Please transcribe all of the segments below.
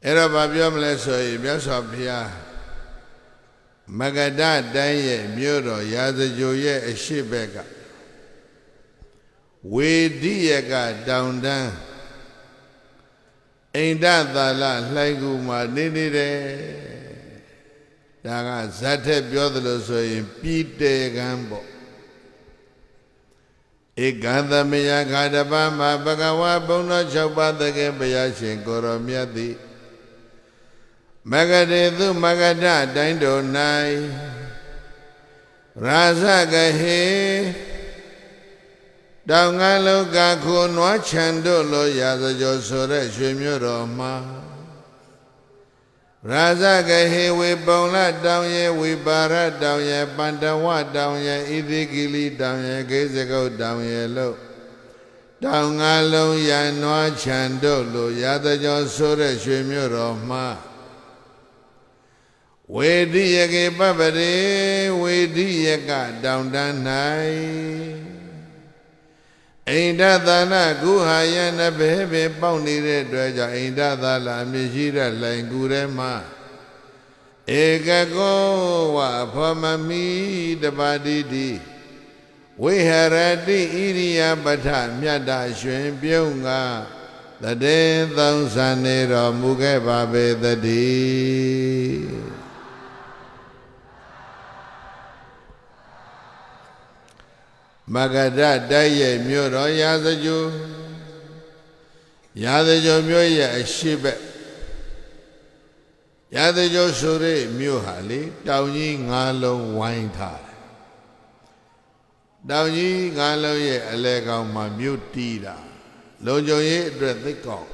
အဲ့တော့ဘာပြောမလဲဆိုရင်မြတ်စွာဘုရားမဂဒတိုင်းရဲ့မြို့တော်ရာဇဂိုရဲ့အရှိဘက်ကဝေဒိယကတောင်တန်းအိန္ဒသာလလှိုင်ကူမှာနေနေတယ်ဒါကဇတ်ထက်ပြောသလိုဆိုရင်ပြည်တေကံပေါ့ဧကံသမယခါတပါးမှာဘဂဝါဘုံတော်6ပါးတကယ်ဘုရားရှင်ကိုရောမြတ်သည်မဂဒေသူမဂဒတိုင်းတော်၌ရာဇဂဟေတောင်ငါလောကခုနွားချံတို့လိုရာဇဂိုဆိုတဲ့ရွှေမြို့တော်မှာရာဇဂဟေဝေပုံလတောင်ရဲ့ဝိပါရတောင်ရဲ့ပန္တဝတောင်ရဲ့ဣသိကိလိတောင်ရဲ့ဂေဇဂုတ်တောင်ရဲ့လို့တောင်ငါလုံးရန်နွားချံတို့လိုရာဇဂိုဆိုတဲ့ရွှေမြို့တော်မှာဝေဒိယကေပပရေဝေဒိယကတောင်တန်း၌အိန္ဒသာလကုဟာယနဘဲပဲပေါက်နေတဲ့အတွက်ကြောင့်အိန္ဒသာလအမြင့်ရှိတဲ့လှိုင်ကူထဲမှာဧကကောဝဖောမမိတပါတိတိဝိဟရတိဣရိယပဋ္ဌမြတ်တာရွှင်ပြုံးကတတေသုံးဆန်နေတော်မူခဲ့ပါပေသတည်းမဂဒတိုက်ရဲ့မြို့တော်ရာဇဂိုမြို့ရဲ့အရှိဘက်ရာဇဂိုဆိုတဲ့မြို့ဟာလေတောင်ကြီး9လုံးဝိုင်းထားတယ်တောင်ကြီး9လုံးရဲ့အလဲကောင်မှာမြို့တီးတာလုံခြုံရေးအတွက်သိကောင်း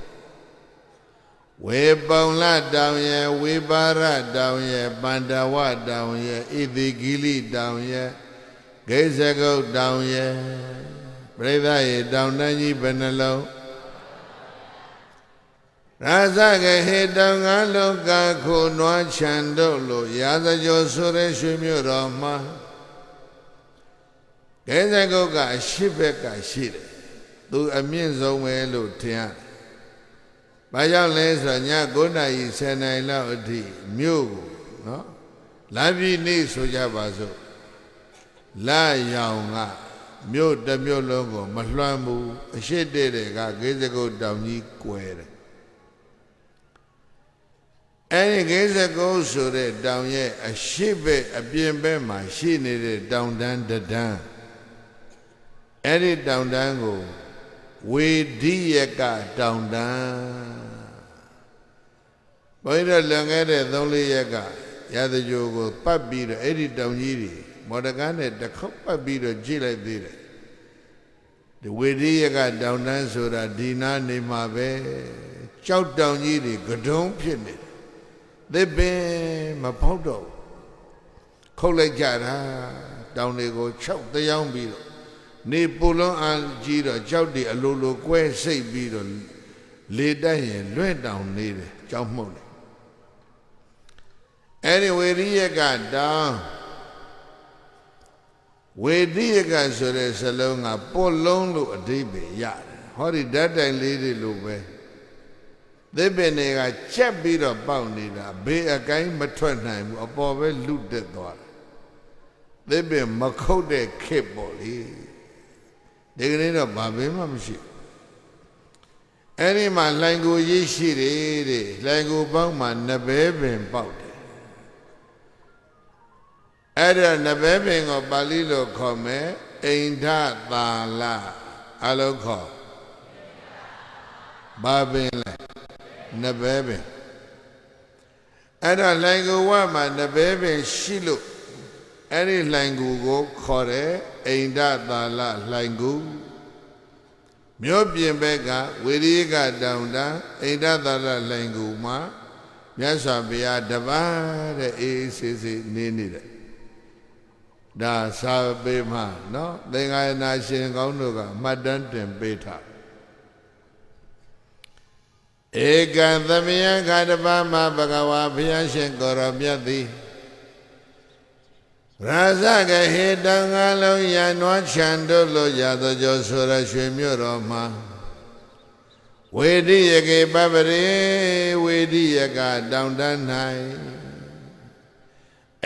ဝေပုံလတောင်ရဲ့ဝိပါရတောင်ရဲ့ပန္တဝတောင်ရဲ့ဣသိကိလိတောင်ရဲ့ဂေဇဂုတ်တောင်ရဲ့ပရိသတ်ရေတောင်တန်းကြီးဘယ်နှလုံးရာဇဂဟေတောင်ငါလောကခုနွားချံတို့လိုရာဇဂိုဆိုတဲ့ရွှေမြို့တော်မှာဂေဇဂုတ်ကအရှိဘက်ကရှိတယ်သူအမြင့်ဆုံးပဲလို့ထင်ရတယ်။ဘာကြောင့်လဲဆိုတော့ည9:10နာရီလောက်အထိမြို့ကိုနော်လာပြီးနေဆိုကြပါစို့လာရောင်ကမြို့တစ်မြို့လုံးကိုမလွှမ်းဘူးအရှိတဲ့ကဂေဇဂုတ်တောင်ကြီးကွယ်တယ်အဲဒီဂေဇဂုတ်ဆိုတဲ့တောင်ရဲ့အရှိဘက်အပြင်ဘက်မှာရှိနေတဲ့တောင်တန်းတန်းအဲဒီတောင်တန်းကိုဝေဒိယကတောင်တန်းဘုရားလွန်ခဲ့တဲ့3-4ရက်ကရာဇဂိုကိုပတ်ပြီးတော့အဲ့ဒီတောင်ကြီးတွေမော်ဒကားနဲ့တစ်ခေါက်ပတ်ပြီးတော့ကြည့်လိုက်သေးတယ်ဒီဝေဒိယကတောင်တန်းဆိုတာဒီနာနေမှာပဲကြောက်တောင်ကြီးတွေကဒုံးဖြစ်နေတယ်သစ်ပင်မဖောက်တော့ခုတ်လိုက်ကြတာတောင်တွေကို6တယောင်းပြီးတော့နေပူလွန်အားကြီးတော့ကြောက်တွေအလိုလိုကွဲစိတ်ပြီးတော့လေတိုက်ရင်လွဲ့တောင်နေတယ်ကြောက်မှုတ်တယ်အဲ့ဒီဝေဒိယကတောင်ဝေဒိယကဆိုတဲ့စလုံးကပွလုံးလို့အဓိပ္ပာယ်ရတယ်ဟောဒီဓာတ်တိုင်လေးတွေလိုပဲသစ်ပင်တွေကချက်ပြီးတော့ပေါက်နေတာဘေးအကိုင်းမထွက်နိုင်ဘူးအပေါ်ပဲလူတက်သွားတယ်သစ်ပင်မခုတ်တဲ့ခစ်ပေါ့လေဒီကနေ့တော့ဘာဘဲမှမရှိအဲ့ဒီမှာလှိုင်ကိုရေးရှိတယ်တဲ့လှိုင်ကိုပေါက်မှာနဘဲပင်ပေါက်တယ်အဲ့ဒါနဘဲပင်ကိုပါဠိလိုခေါ်မယ်အိန္ဒသာလအလုံးခေါ်ဘာပင်လဲနဘဲပင်အဲ့ဒါလှိုင်ကိုဝမှာနဘဲပင်ရှိလို့အဲ့ဒီလှိုင်ကူကိုခေါ်တယ်အိန္ဒသာလလှိုင်ကူမြို့ပြင်ဘက်ကဝေရိယကတောင်တန်းအိန္ဒသာလလှိုင်ကူမှာမြတ်စွာဘုရားတပါးတဲ့အေးဆေးဆေးနေနေတယ်ဒါစာပေမှာနော်သင်္ဃာယနာရှင်ကောင်းတို့ကမှတ်တမ်းတင်ပေးထားဧကံသမယခါတပါးမှာဘဂဝါဘုရားရှင်ကိုရောမြတ်သည်ရာဇဂဟေတောင်ငါလုံးရန်နွားချံတို့လိုရာဇဂိုဆိုရရွှေမြို့တော်မှာဝေဒိယကေပပရေဝေ ရိယကတောင်တန်း၌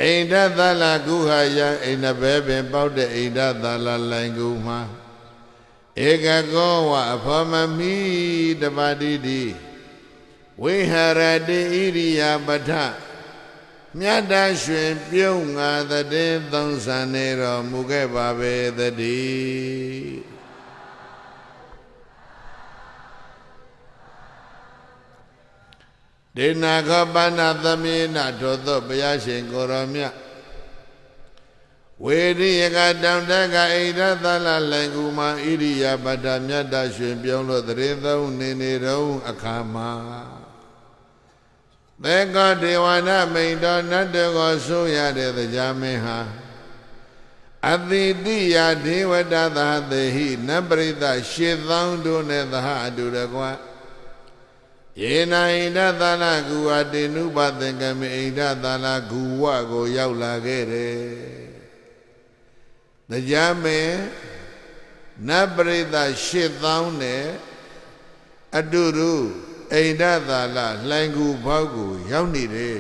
အိန္ဒသလကုဟာယအိန္ဒဘဲပင်ပေါက်တဲ့အိန္ဒသလလိုင်ကူမှာဧကကောဝအဖောမမိတပါတိတိဝိဟရတိဣရိယာပထမြတ်တရွှင်ပြုံးငါတည်သုံးဆန်နေတော်မူခဲ့ပါပေသတည်းဒေနာခောပဏသမေနထို့သောဘုရားရှင်ကိုရောမြတ်ဝေရိယကတောင်တကအိန္ဒသလလိုင်ကူမှာဣရိယာပတမြတ်တရွှင်ပြုံးလို့တည်သုံးနေတော်အခါမှာသေကောဒေဝနာမိန်တော်နတ်တော်ကိုဆိုရတဲ့တရားမင်းဟာအတိတိယဒေဝတာသသေဟိနပရိသရှေသောင်းတို့နဲ့သဟအတူတကွယေနာဣန္ဒသလကူဝတေနုပသင်္ကမေဣန္ဒသလကူဝကိုရောက်လာခဲ့တယ်တရားမင်းနပရိသရှေသောင်းနဲ့အတူတူအိန္ဒသလလှိုင်ကူဘောက်ကိုရောက်နေတယ်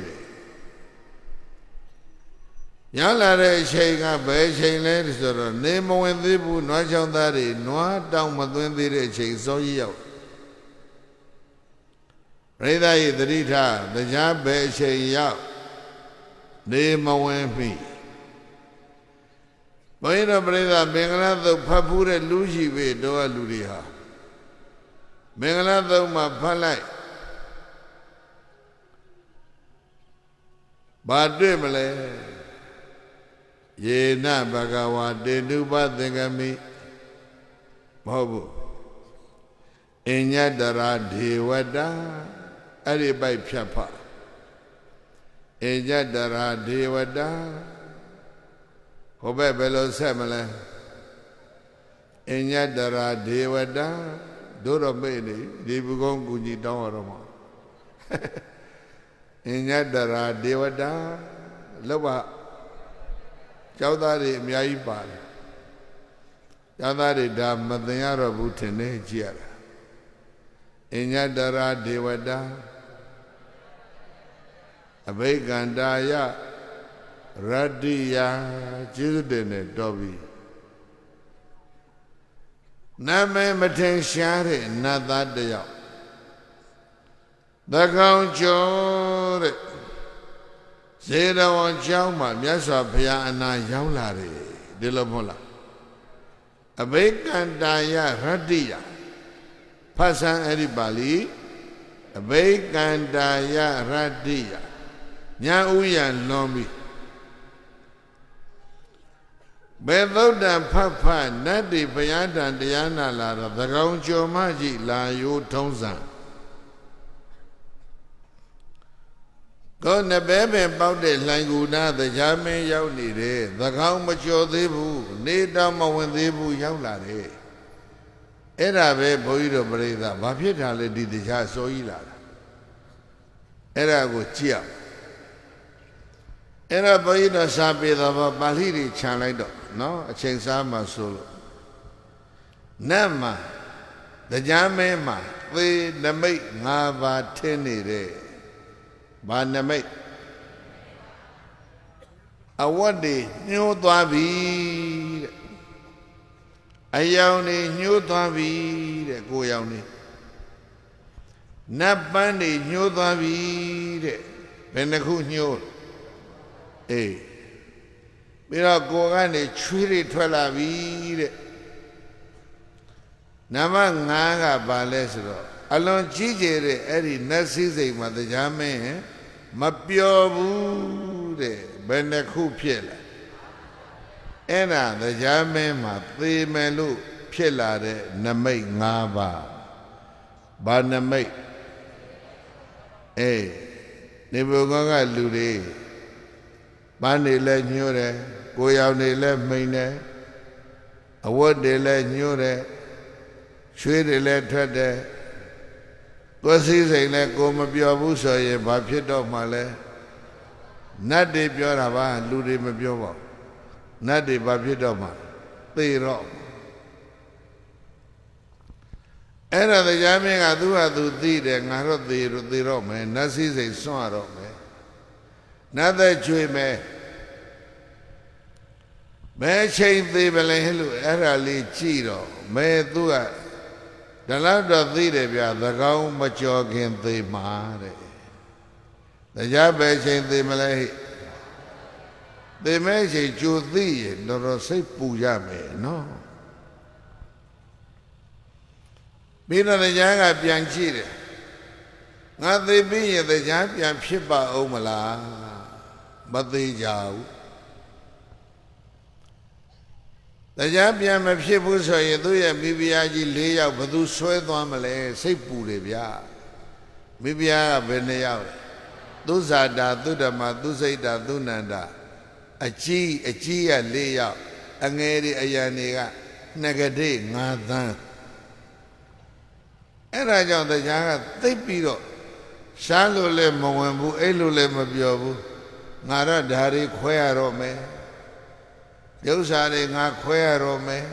ရောက်လာတဲ့အချိန်ကဘယ်အချိန်လဲဆိုတော့နေမဝင်သေးဘူးနွားချောင်းသားတွေနွားတောင်မသွင်းသေးတဲ့အချိန်စောကြီးရောက်ပရိသတ်ရဲ့တတိထတရားဘယ်အချိန်ရောက်နေမဝင်ပြီဘုန်းကြီးတို့ပရိသတ်မင်္ဂလာသုတ်ဖတ်ဖူးတဲ့လူရှိပြီတော့လူတွေဟာမင်္ဂလာသုတ်မှာဖတ်လိုက်ဘာတွေ့မလဲယေနဘဂဝါတေနုပသင်္ကမိမဟုတ်ဘူးအညတရာဒေဝတာအဲ့ဒီပိုက်ဖြတ်ဖအညတရာဒေဝတာဟိုဘက်ဘယ်လိုဆက်မလဲအညတရာဒေဝတာတို့တော့မေ့နေဒီဘုကုန်းကူကြီးတောင်းရတော့မှာအညတရာဒေဝတာလောက်ပါကျောင်းသားတွေအများကြီးပါတယ်ကျောင်းသားတွေဒါမသိရတော့ဘူးထင်နေကြည့်ရတာအညတရာဒေဝတာအဘိကန္တာယရတ္တိယကျေးဇူးတင်နဲ့တော်ပြီနာမည်မထင်ရှားတဲ့နတ်သားတစ်ယောက်သကောင်ကျော်တဲ့ဇေရဝံကျောင်းမှာမြတ်စွာဘုရားအနာရောက်လာတယ်ဒီလိုမဟုတ်လားအဘိကန္တာယရတ္တိယဖတ်ဆန်းအဲ့ဒီပါဠိအဘိကန္တာယရတ္တိယညာဥယံလွန်ပြီဘယ်သုဒ္ဓံဖတ်ဖတ်နတ်တိဘုရားတန်တရားနာလာတော့သကောင်ကျော်မကြီးလာရိုးထုံးစံကိုနဘဲပင်ပေါက်တဲ့လှိုင်ကူနာတရားမင်းရောက်နေတယ်သကောင်မကျော်သေးဘူးနေတော့မဝင်သေးဘူးရောက်လာတယ်အဲ့ဒါပဲဘုန်းကြီးတို့ပြိဿဘာဖြစ်တာလဲဒီတရားစိုးကြီးလာတာအဲ့ဒါကိုကြည့်ရအဲ့ဒါဘုန်းကြီးတို့စာပေတော်ပါဠိတွေခြံလိုက်တော့နော်အချိန်စားမှဆိုလို့နတ်မှာတရားမင်းမှာသေနမိတ်၅ပါးထင်းနေတယ်ဘာနမိတ်အဝတ်တွေညှိုးသွားပြီတဲ့အယောင်တွေညှိုးသွားပြီတဲ့ကိုယ်ယောင်တွေနတ်ပန်းတွေညှိုးသွားပြီတဲ့ဘယ်နှခုညှိုးအေးပြီးတော့ကိုယ်ကနေချွေးတွေထွက်လာပြီတဲ့နံပါတ်5ကဘာလဲဆိုတော့အလွန်ကြီးကျယ်တဲ့အဲ့ဒီနတ်စည်းစိမ်မှာတရားမင်းမပျော်ဘူးတဲ့ဘယ်နှခုဖြစ်လာအဲ့ဒါတရားမင်းမှာသေမယ်လို့ဖြစ်လာတဲ့နမိတ်5ပါးဘာနမိတ်အေးနေဘုံကလူတွေပန်းတွေလည်းညှိုးတယ်ကိုယ်ရောင်တွေလည်းမိန်တယ်အဝတ်တွေလည်းညှိုးတယ်ရွှေတွေလည်းထွက်တယ်ကိုယ်စည်းစိမ်လည်းကိုမပြောဘူးဆိုရင်ဘာဖြစ်တော့မှလဲနတ်တွေပြောတာပါလူတွေမပြောပါဘူးနတ်တွေဘာဖြစ်တော့မှသေတော့ အဲ့ဒါတရားမင်းကသူ့ဟာသူသိတယ်ငါတော့သေတော့မယ်နတ်စည်းစိမ်စွန့်ရတော့မယ်နတ်သက်ချွေမယ်မဲချိန်သေးပလဲလို့အဲ့ဒါလေးကြည့်တော့မဲသူကဒါလောက်တော့သိတယ်ဗျာသကောင်းမကြော်ခင်သေးမှာတဲ့တရားပဲချိန်သေးမလဲသေမဲချိန်ကြိုသိရင်တော့စိတ်ပူရမယ်နော်ပြီးတော့တရားကပြန်ကြည့်တယ်ငါသေပြီးရင်တရားပြန်ဖြစ်ပါအောင်မလားမသေးကြဘူးတရားပြန်မဖြစ်ဘူးဆိုရင်သူ့ရဲ့မိဖုရားကြီး၄ယောက်ဘသူဆွဲသွားမလဲစိတ်ပူတယ်ဗျာမိဖုရားကဘယ်နှယောက်လဲသုဇာတာသုဓမ္မသုစိတ်တာသုနန္ဒာအကြီးက၄ယောက်အငယ်တွေအယံတွေကနှစ်ကတိ5သန်းအဲ့ဒါကြောင့်တရားကသိပ်ပြီးတော့ရှားလို့လည်းမဝင်ဘူးအဲ့လိုလည်းမပြောဘူးငါတော့ဓာရီခွဲရတော့မယ်ရုပ်စာတွေငါခွဲရတော့မယ်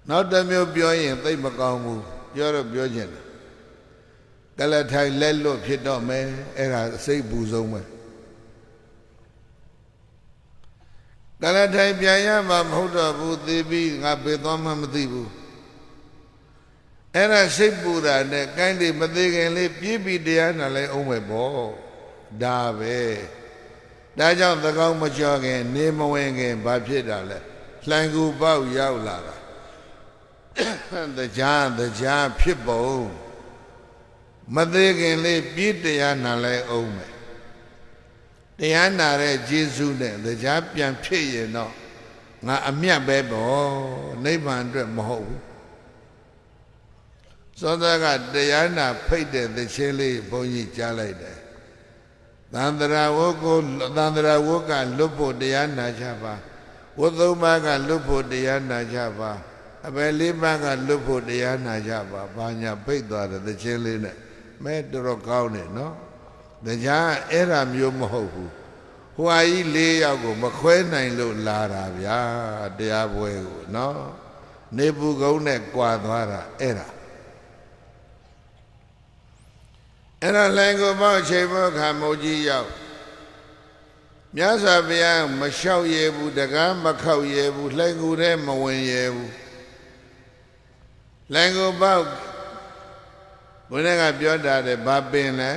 နောက်တစ်မျိုးပြောရင်သိပ်မကောင်းဘူးပြောတော့ပြောချင်တယ်ကလထိုင်လက်လွတ်ဖြစ်တော့မယ်အဲ့ဒါစိတ်ပူဆုံးပဲကလထိုင်ပြန်ရမှာမဟုတ်တော့ဘူးသိပြီးငါဘယ်သွားမှမသိဘူးအဲ့ဒါစိတ်ပူတာနဲ့ကိုင်းတွေမသေးခင်လေးပြည့်ပြီးတရားနာလဲအောင်ပဲပေါ့ဒါပဲဒါကြောင့်သကောင်းမကြော်ခင်နေမဝင်ခင်ဘာဖြစ်တာလဲလှိုင်ကူပေါက်ရောက်လာတာတရားဖြစ်ပုံမသေးခင်လေးပြည့်တရားနာလဲအောင်ပဲတရားနာတဲ့ကျေးဇူးနဲ့တရားပြန်ဖြစ်ရင်တော့ငါအမြတ်ပဲပေါ့နိဗ္ဗာန်အတွက်မဟုတ်ဘူးသောတာကတရားနာဖိတ်တဲ့သချင်းလေးဘုန်းကြီးကြားလိုက်တယ်သန္တရာဝုကလွတ်ဖို့တရားနာကြပါဝုသုံးပါးကလွတ်ဖို့တရားနာကြပါအပယ်လေးပါးကလွတ်ဖို့တရားနာကြပါဘာညာဖိတ်သွားတဲ့သချင်းလေးနဲ့မဲတော်ကောင်းတယ်နော်တရားအဲ့ဒါမျိုးမဟုတ်ဘူးဟိုဟာကြီး၄ယောက်ကိုမခွဲနိုင်လို့လာတာဗျာတရားပွဲကိုနော်နေပူကုန်းနဲ့ကြွာသွားတာအဲ့ဒါလှိုင်ကိုပေါက်ချိန်ပေါက်ခါမုတ်ကြီးရောက်မြတ်စွာဘုရားမလျှောက်ရဘူးတကားမခောက်ရဘူးလှိုင်ကိုထဲမဝင်ရဘူးလှိုင်ကိုပေါက်ဘုရားကပြောတာတဲ့ဘာပင်လဲ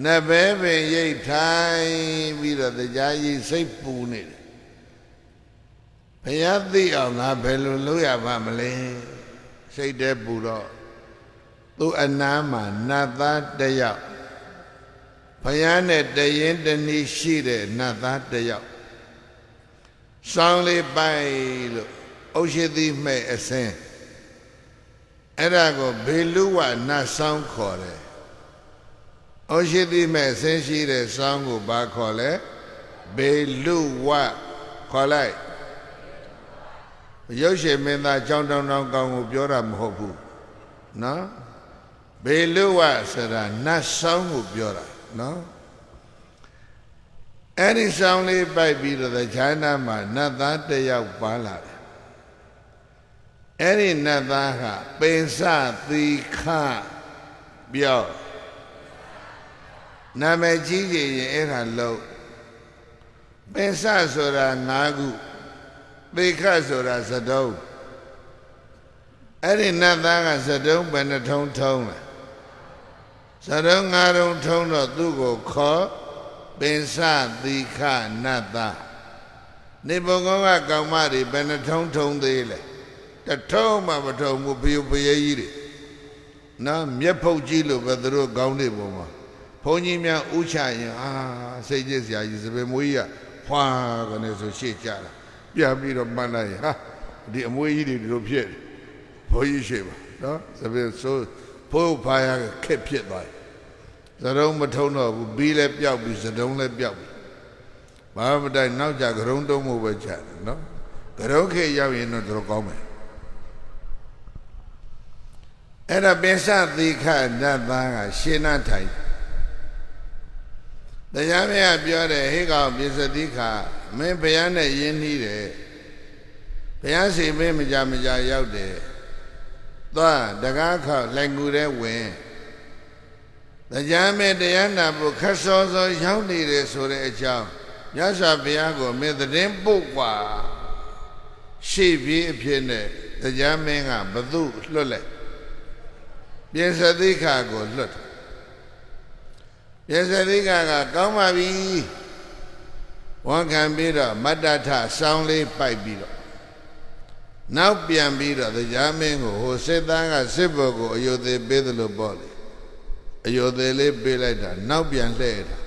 နဘဲပင်ရိတ်ထိုင်ပြီးတော့တရားကြီးစိတ်ပူနေတယ်ဘုရားသိအောင်ငါဘယ်လိုလုပ်ရပါမလဲစိတ်ထဲပူတော့သူအနားမှာနတ်သားတစ်ယောက်ဘုရားနဲ့တရင်တနည်းရှိတဲ့နတ်သားတစ်ယောက်စောင်းလေးပိုက်လို့ဥရှိတိမဲ့အစင်းအဲ့ဒါကိုဘေလူဝနတ်စောင်းခေါ်တယ်ဩရှိတိမဲ့အစင်းရှိတဲ့စောင်းကိုဘာခေါ်လဲဘေလူဝခေါ်လိုက်ရုပ်ရှင်မင်းသားကြောင်းတောင်းကောင်းကိုပြောတာမဟုတ်ဘူးနော်ဘေလူဝဆိုတာနတ်ဆောင်ကိုပြောတာနော်အဲ့ဒီဆောင်လေးပိုက်ပြီးတော့ဈာနာမှာနတ်သားတစ်ယောက်ပါလာတယ်အဲ့ဒီနတ်သားကပိန်စသီခပြောနာမည်ကြီးရင်အဲ့ဒါလို့ပိန်စဆိုတာ5ခုသီခဆိုတာသတုံးအဲ့ဒီနတ်သားကသတုံးဘယ်နှထုံးထုံးလဲသတုံး5ထုံးထုံးတော့သူ့ကိုခေါ်ပင်စသီခနတ်သားနေဘုံကောကကောင်မတွေဘယ်နှထုံးထုံးသေးလဲတထုံးမှမထုံးဘူးဘယုဘရဲကြီးတွေနော်မျက်ဖုတ်ကြီးလို့ပဲသူတို့ကောင်းနေပုံမှာဘုန်းကြီးများဥချရင်စိတ်ကြစ်စရာကြီးစပင်မွေးကြီးကဖွာကနေဆိုရှေ့ကြတာပြန်ပြီးတော့မှတ်လိုက်ဟာဒီအမွေးကြီးတွေဒီလိုဖြစ်ဘုန်းကြီးရှေ့ပါနော်စပင်ဆိုဖိုးဖာရခက်ဖြစ်သွားတယ်သတုံးမထုံတော့ဘူးဘီးလည်းပျောက်ပြီးသတုံးလည်းပျောက်ပြီဘာမှမတိုင်နောက်ကြကရုံတုံးမှုပဲချတယ်နော်ကရုံခေရောက်ရင်တော့တော်ကောင်းမယ်အဲ့ဒါပင်စသီခနတ်သားကရှင်းနာထိုင်တရားမရပြောတယ်ဟေ့ကောင်ပင်စသီခမင်းဘုရားနဲ့ယဉ်နှီးတယ်ဘုရားစီမင်းမကြရောက်တယ် သွားတကားခေါက်လိုက်ကူတဲ့ဝင်တရားမဲ့တရားနာဖို့ခက်စောစောရောက်နေတယ်ဆိုတဲ့အကြောင်းမြတ်စွာဘုရားကိုမင်းသတင်းပို့กว่าရှေ့ပြေးအဖြစ်နဲ့တရားမင်းကဘသူလွတ်လိုက်ပြေစသိခါကိုလွတ်ပြေစသိခါကကောင်းပါပြီဝန်ခံပြီးတော့မတ္တထစောင်းလေးပိုက်ပြီးတော့နောက်ပြန်ပြီးတော့တရားမင်းကိုဟိုစစ်သားကစစ်ဘုတ်ကိုအယုသေးပေးသလိုပေါ့လေအယုသေးလေးပေးလိုက်တာနောက်ပြန်လှည့်တာ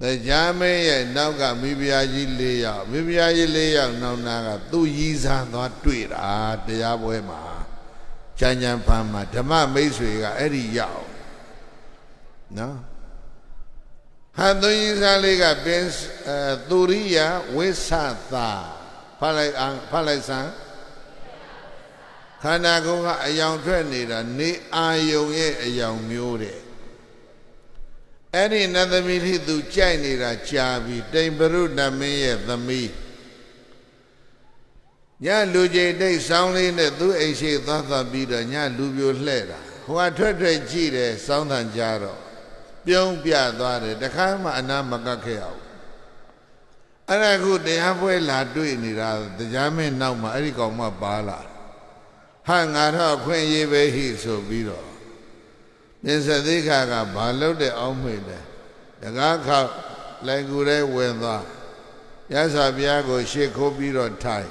တရားမင်းရဲ့နောက်ကမိဖုရားကြီး၄ယောက်မိဖုရားကြီး၄ယောက်နောက်နာကသူ့ရည်စားသွားတွေ့တာတရားပွဲမှာကြံကြံဖန်မှာဓမ္မမိတ်ဆွေကအဲ့ဒီရောက်နော်ဟာသူရည်စားလေးကပင်သူရိယဝိသသာဖတ်လိုက်စမ်းခန္ဓာကိုယ်ကအယောင်ထွက်နေတာနေအာယုံရဲ့အယောင်မျိုးတဲ့အဲ့ဒီနတ်သမီးလေးသူကြိုက်နေတာကြာပြီတိမ်ပရုဏမင်းရဲ့သမီးညလူကြီးတိတ်ဆောင်းလေးနဲ့သူ့အိမ်ရှိသွားပြီးတော့ညလူပြိုလှဲ့တာဟိုကထွက်ကြည့်တယ်စောင်းတန်ကြတော့ပြုံးပြသွားတယ်တခါမှအနာမကတ်ခဲ့အောင်အဲ့ဒါခုတရားပွဲလာတွေ့နေတာတရားမင်းနောက်မှာအဲ့ဒီကောင်မှပါလာဟာငါတော့ခွင့်ရေးပဲဟိဆိုပြီးတော့မြတ်သိခါကဘာလုပ်တဲ့အောင်းမိလဲတကားခေါက်လိုက်ကူတဲ့ဝင်သွားရသော်ဘုရားကိုရှေ့ခိုးပြီးတော့ထိုင်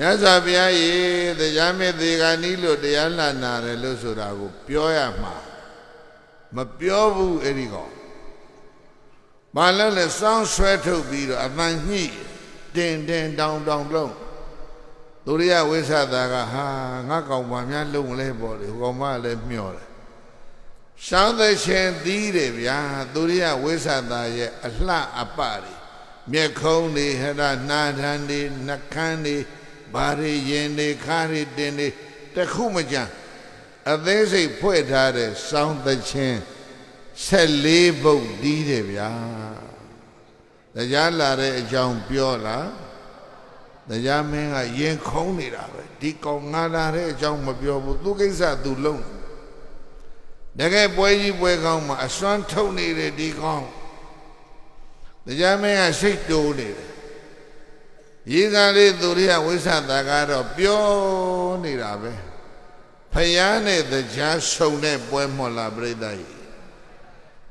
ရသော်ဘုရားရေတရားမေသေကနီးလို့တရားလာနာတယ်လို့ဆိုတာကိုပြောရမှာမပြောဘူးအဲ့ဒီကောင်ဘာလို့လဲစောင်းဆွဲထုတ်ပြီးတော့အပန်းညှိတင်တောင်လုံးသူရိယဝိသသာကဟာငါကောင်မများလုံလဲပေါ့လေဟိုကောင်မလည်းမျောတယ်ရှောင်းတဲ့ရှင်သီးတယ်ဗျာသူရိယဝိသသာရဲ့အလှအပတွေမျက်ခုံးတွေဟရနာထန်တွေနှကန်းတွေဘာတွေရင်တွေခါတွေတင်တွေတခုမကြအသေးစိတ်ဖွဲ့ထားတဲ့စောင်းသချင်း14ပုတ်တီးတယ်ဗျာတရားလာတဲ့အကြောင်းပြောလားတရားမင်းကရင်ခုံးနေတာပဲဒီကောင်ငါလာတဲ့အကြောင်းမပြောဘူးသူကိစ္စသူလုံးတကယ်ပွဲကြီးပွဲကောင်းမှာအစွမ်းထုတ်နေတယ်ဒီကောင်တရားမင်းကစိတ်တိုးနေတယ်ရေးစားလေးသူရိယဝိသသာကတော့ပြောနေတာပဲဖယားနဲ့တရားဆုံတဲ့ပွဲမော်လာပြိဿကြီး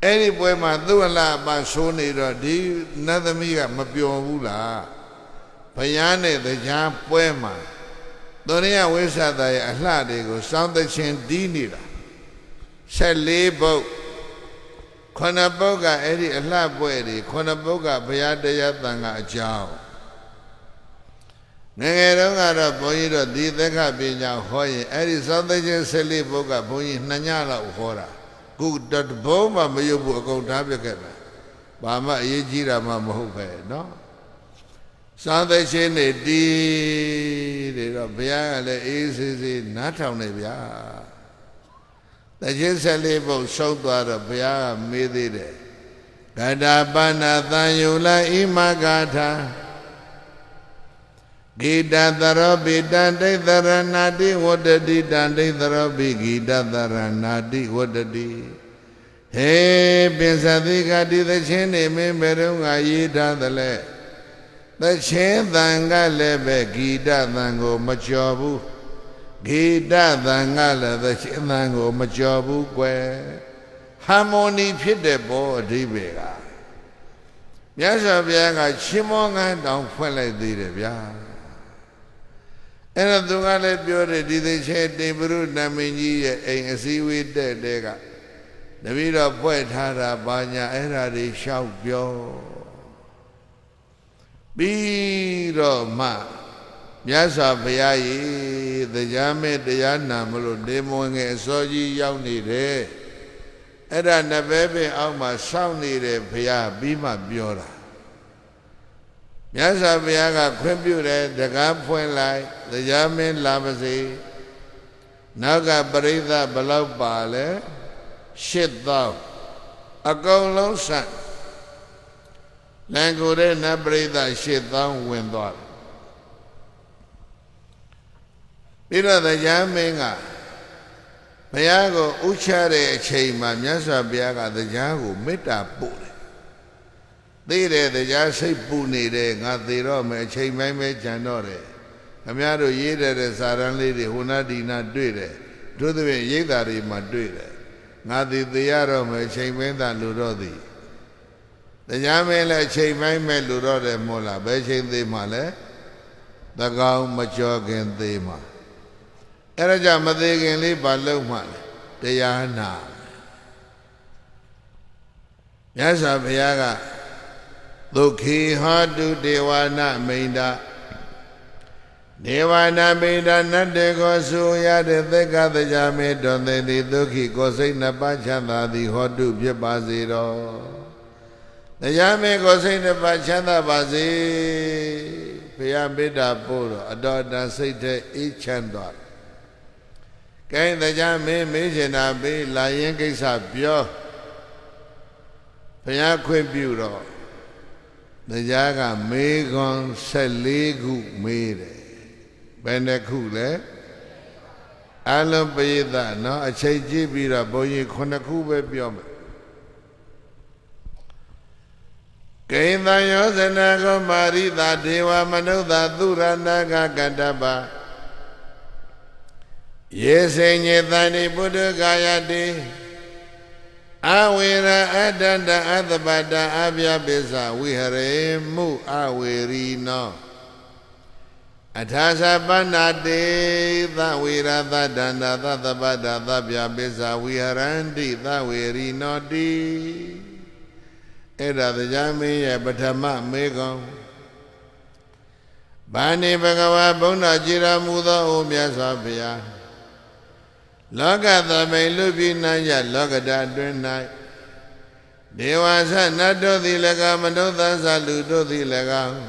အဲ့ဒီပွဲမှာသူ့အလားအပါဆိုးနေတော့ဒီနတ်သမီးကမပျော်ဘူးလားဘုရားနဲ့တရားပွဲမှာသူရိယဝိသသာရဲ့အလှတွေကိုစောင်းသချင်းတီးနေတာ14ပုတ်9ပုတ်ကအဲ့ဒီအလှပွဲတွေ9ပုတ်ကဘုရားတရားသံဃာအကြောင်းငယ်ငယ်တုန်းကတော့ဘုန်းကြီးတို့ဒီသက်ခပညာဟောရင်အဲ့ဒီစောင်းသချင်း14ပုတ်ကဘုန်းကြီး2ညလောက်ဟောတာခုတဘုံမှမရုပ်ဘူးအကုန်ထားပြခဲ့တယ်ဘာမှအရေးကြီးတာမှမဟုတ်ပဲเนาะစောင်းသချင်းတွေတီးတယ်တော့ဘုရားကလည်းအေးဆေးဆေးနားထောင်နေဗျာတချင်း14ပုတ်ဆုံးသွားတော့ဘုရားကမေးသေးတယ်ဂတပါဏသံယုလဣမဂါထာဂိတသရောပိတံဒိသရဏတိဝတ္တိတံဒိသရောပိဂိတသရဏတိဝတ္တိဟေပင်စသိကတိသချင်းနေမင်းဘယ်တော့ငါရေးထားသလဲသချင်းသံကလည်းပဲဂိတသံကိုမကျော်ဘူးဂိတသံကလည်းသချင်းသံကိုမကျော်ဘူးကွယ်ဟာမိုနီဖြစ်တဲ့ဘောအဓိပ္ပာယ်ကမြတ်စွာဘုရားကရှင်မောငန်းတောင်ဖွင့်လိုက်သေးတယ်ဗျာအဲ့တော့သူကလည်းပြောတယ်ဒီသိချေတိမ်ပရုဏမင်းကြီးရဲ့အိမ်အစည်းအဝေးတဲ့ကတပည့်တော်ဖွဲ့ထားတာဘာညာအဲ့ဒါတွေရှောက်ပြောပြီးတော့မှမြတ်စွာဘုရားကြီးတရားမဲ့တရားနာမလို့နေမဝင်ငယ်အစောကြီးရောက်နေတယ်အဲ့ဒါနဘဲပင်အောက်မှာစောင့်နေတဲ့ဘုရားပြီးမှပြောတာမြတ်စွာဘုရားကခွင့်ပြုတယ်တကားဖွင့်လိုက်တရားမင်းလာပါစေနောက်ကပရိသတ်ဘလောက်ပါလဲ8000အကုန်လုံးဆန့်လန်ကိုတဲ့နတ်ပရိသတ်8000ဝင်သွားတယ် ပြီးတော့တရားမင်းကဘုရားကိုဥချတဲ့အချိန်မှာမြတ်စွာဘုရားကတရားကိုမေတ္တာပို့တယ်သိတယ်တရားစိတ်ပူနေတယ်ငါသေတော့မယ်အချိန်ပိုင်းပဲကြံတော့တယ်ခင်ဗျားတို့ရေးတဲ့စာရန်လေးတွေဟိုနာဒီနာတွေ့တယ်တို့သဖြင့်ရိပ်သာတွေမှာတွေ့တယ်ငါသေရတော့မယ်အချိန်ပိုင်းသာလူတော့သည်တရားမင်းလည်းအချိန်ပိုင်းပဲလူတော့တယ်မို့လားဘယ်ချိန်သေးမှလဲသကောင်းမကြောခင်သေးမှအဲ့ဒါကြောင့်မသေးခင်လေးဘာလုပ်မှလဲတရားနာမြတ်စွာဘုရားကဒုက္ခိဟောတုဒေဝနာမိန္ဒဒေဝနာမိန္ဒနတ္တေကိုဆိုရတဲ့သက္ကတရားမေတော်သိတိဒုက္ခိကိုစိတ်နှစ်ပါးချမ်းသာသည်ဟောတုဖြစ်ပါစေတော်တရားမေကိုစိတ်နှစ်ပါးချမ်းသာပါစေဘုရားမေတ္တာပို့တော့အတော်တန်စိတ်ထဲအေးချမ်းသွားကဲတရားမင်းမေးချင်တာပေးလာရင်ကိစ္စပြောဘုရားခွင့်ပြုတော့တရားကမေးခွန်း14ခုမေးတယ်ဘယ်နှခုလဲအလုံးပိသနော်အချိန်ကြည့်ပြီးတော့ဘုန်းကြီး9ခုပဲပြောမယ်ကိဉ္တယောဇနကောမာရိတာဒေဝမနုဿသုရဏကကတ္တပယေစိညေတဏိပုဒ္ဓကာယတိအဝေရအတ္တတအသပတအဗျပစ္ဆဝိဟရေမှုအဝေရီနောအထာသပနာတေသဝေရသတ္တန္တသသပတသဗျပစ္ဆဝိဟရန္တိသဝေရီနောတိအဲ့ဒါတရားမင်းရဲ့ပထမမေကွန်ဗာဏိဘဂဝါဘုန်းတော်ကြည်တော်မူသောအိုမြတ်စွာဘုရားလောကသမိန်လူပြည်နိုင်ရလောကဓာအတွင်း၌ဒေဝဆနတ်တို့သည်၎င်းမနုဿသလူတို့သည်၎င်း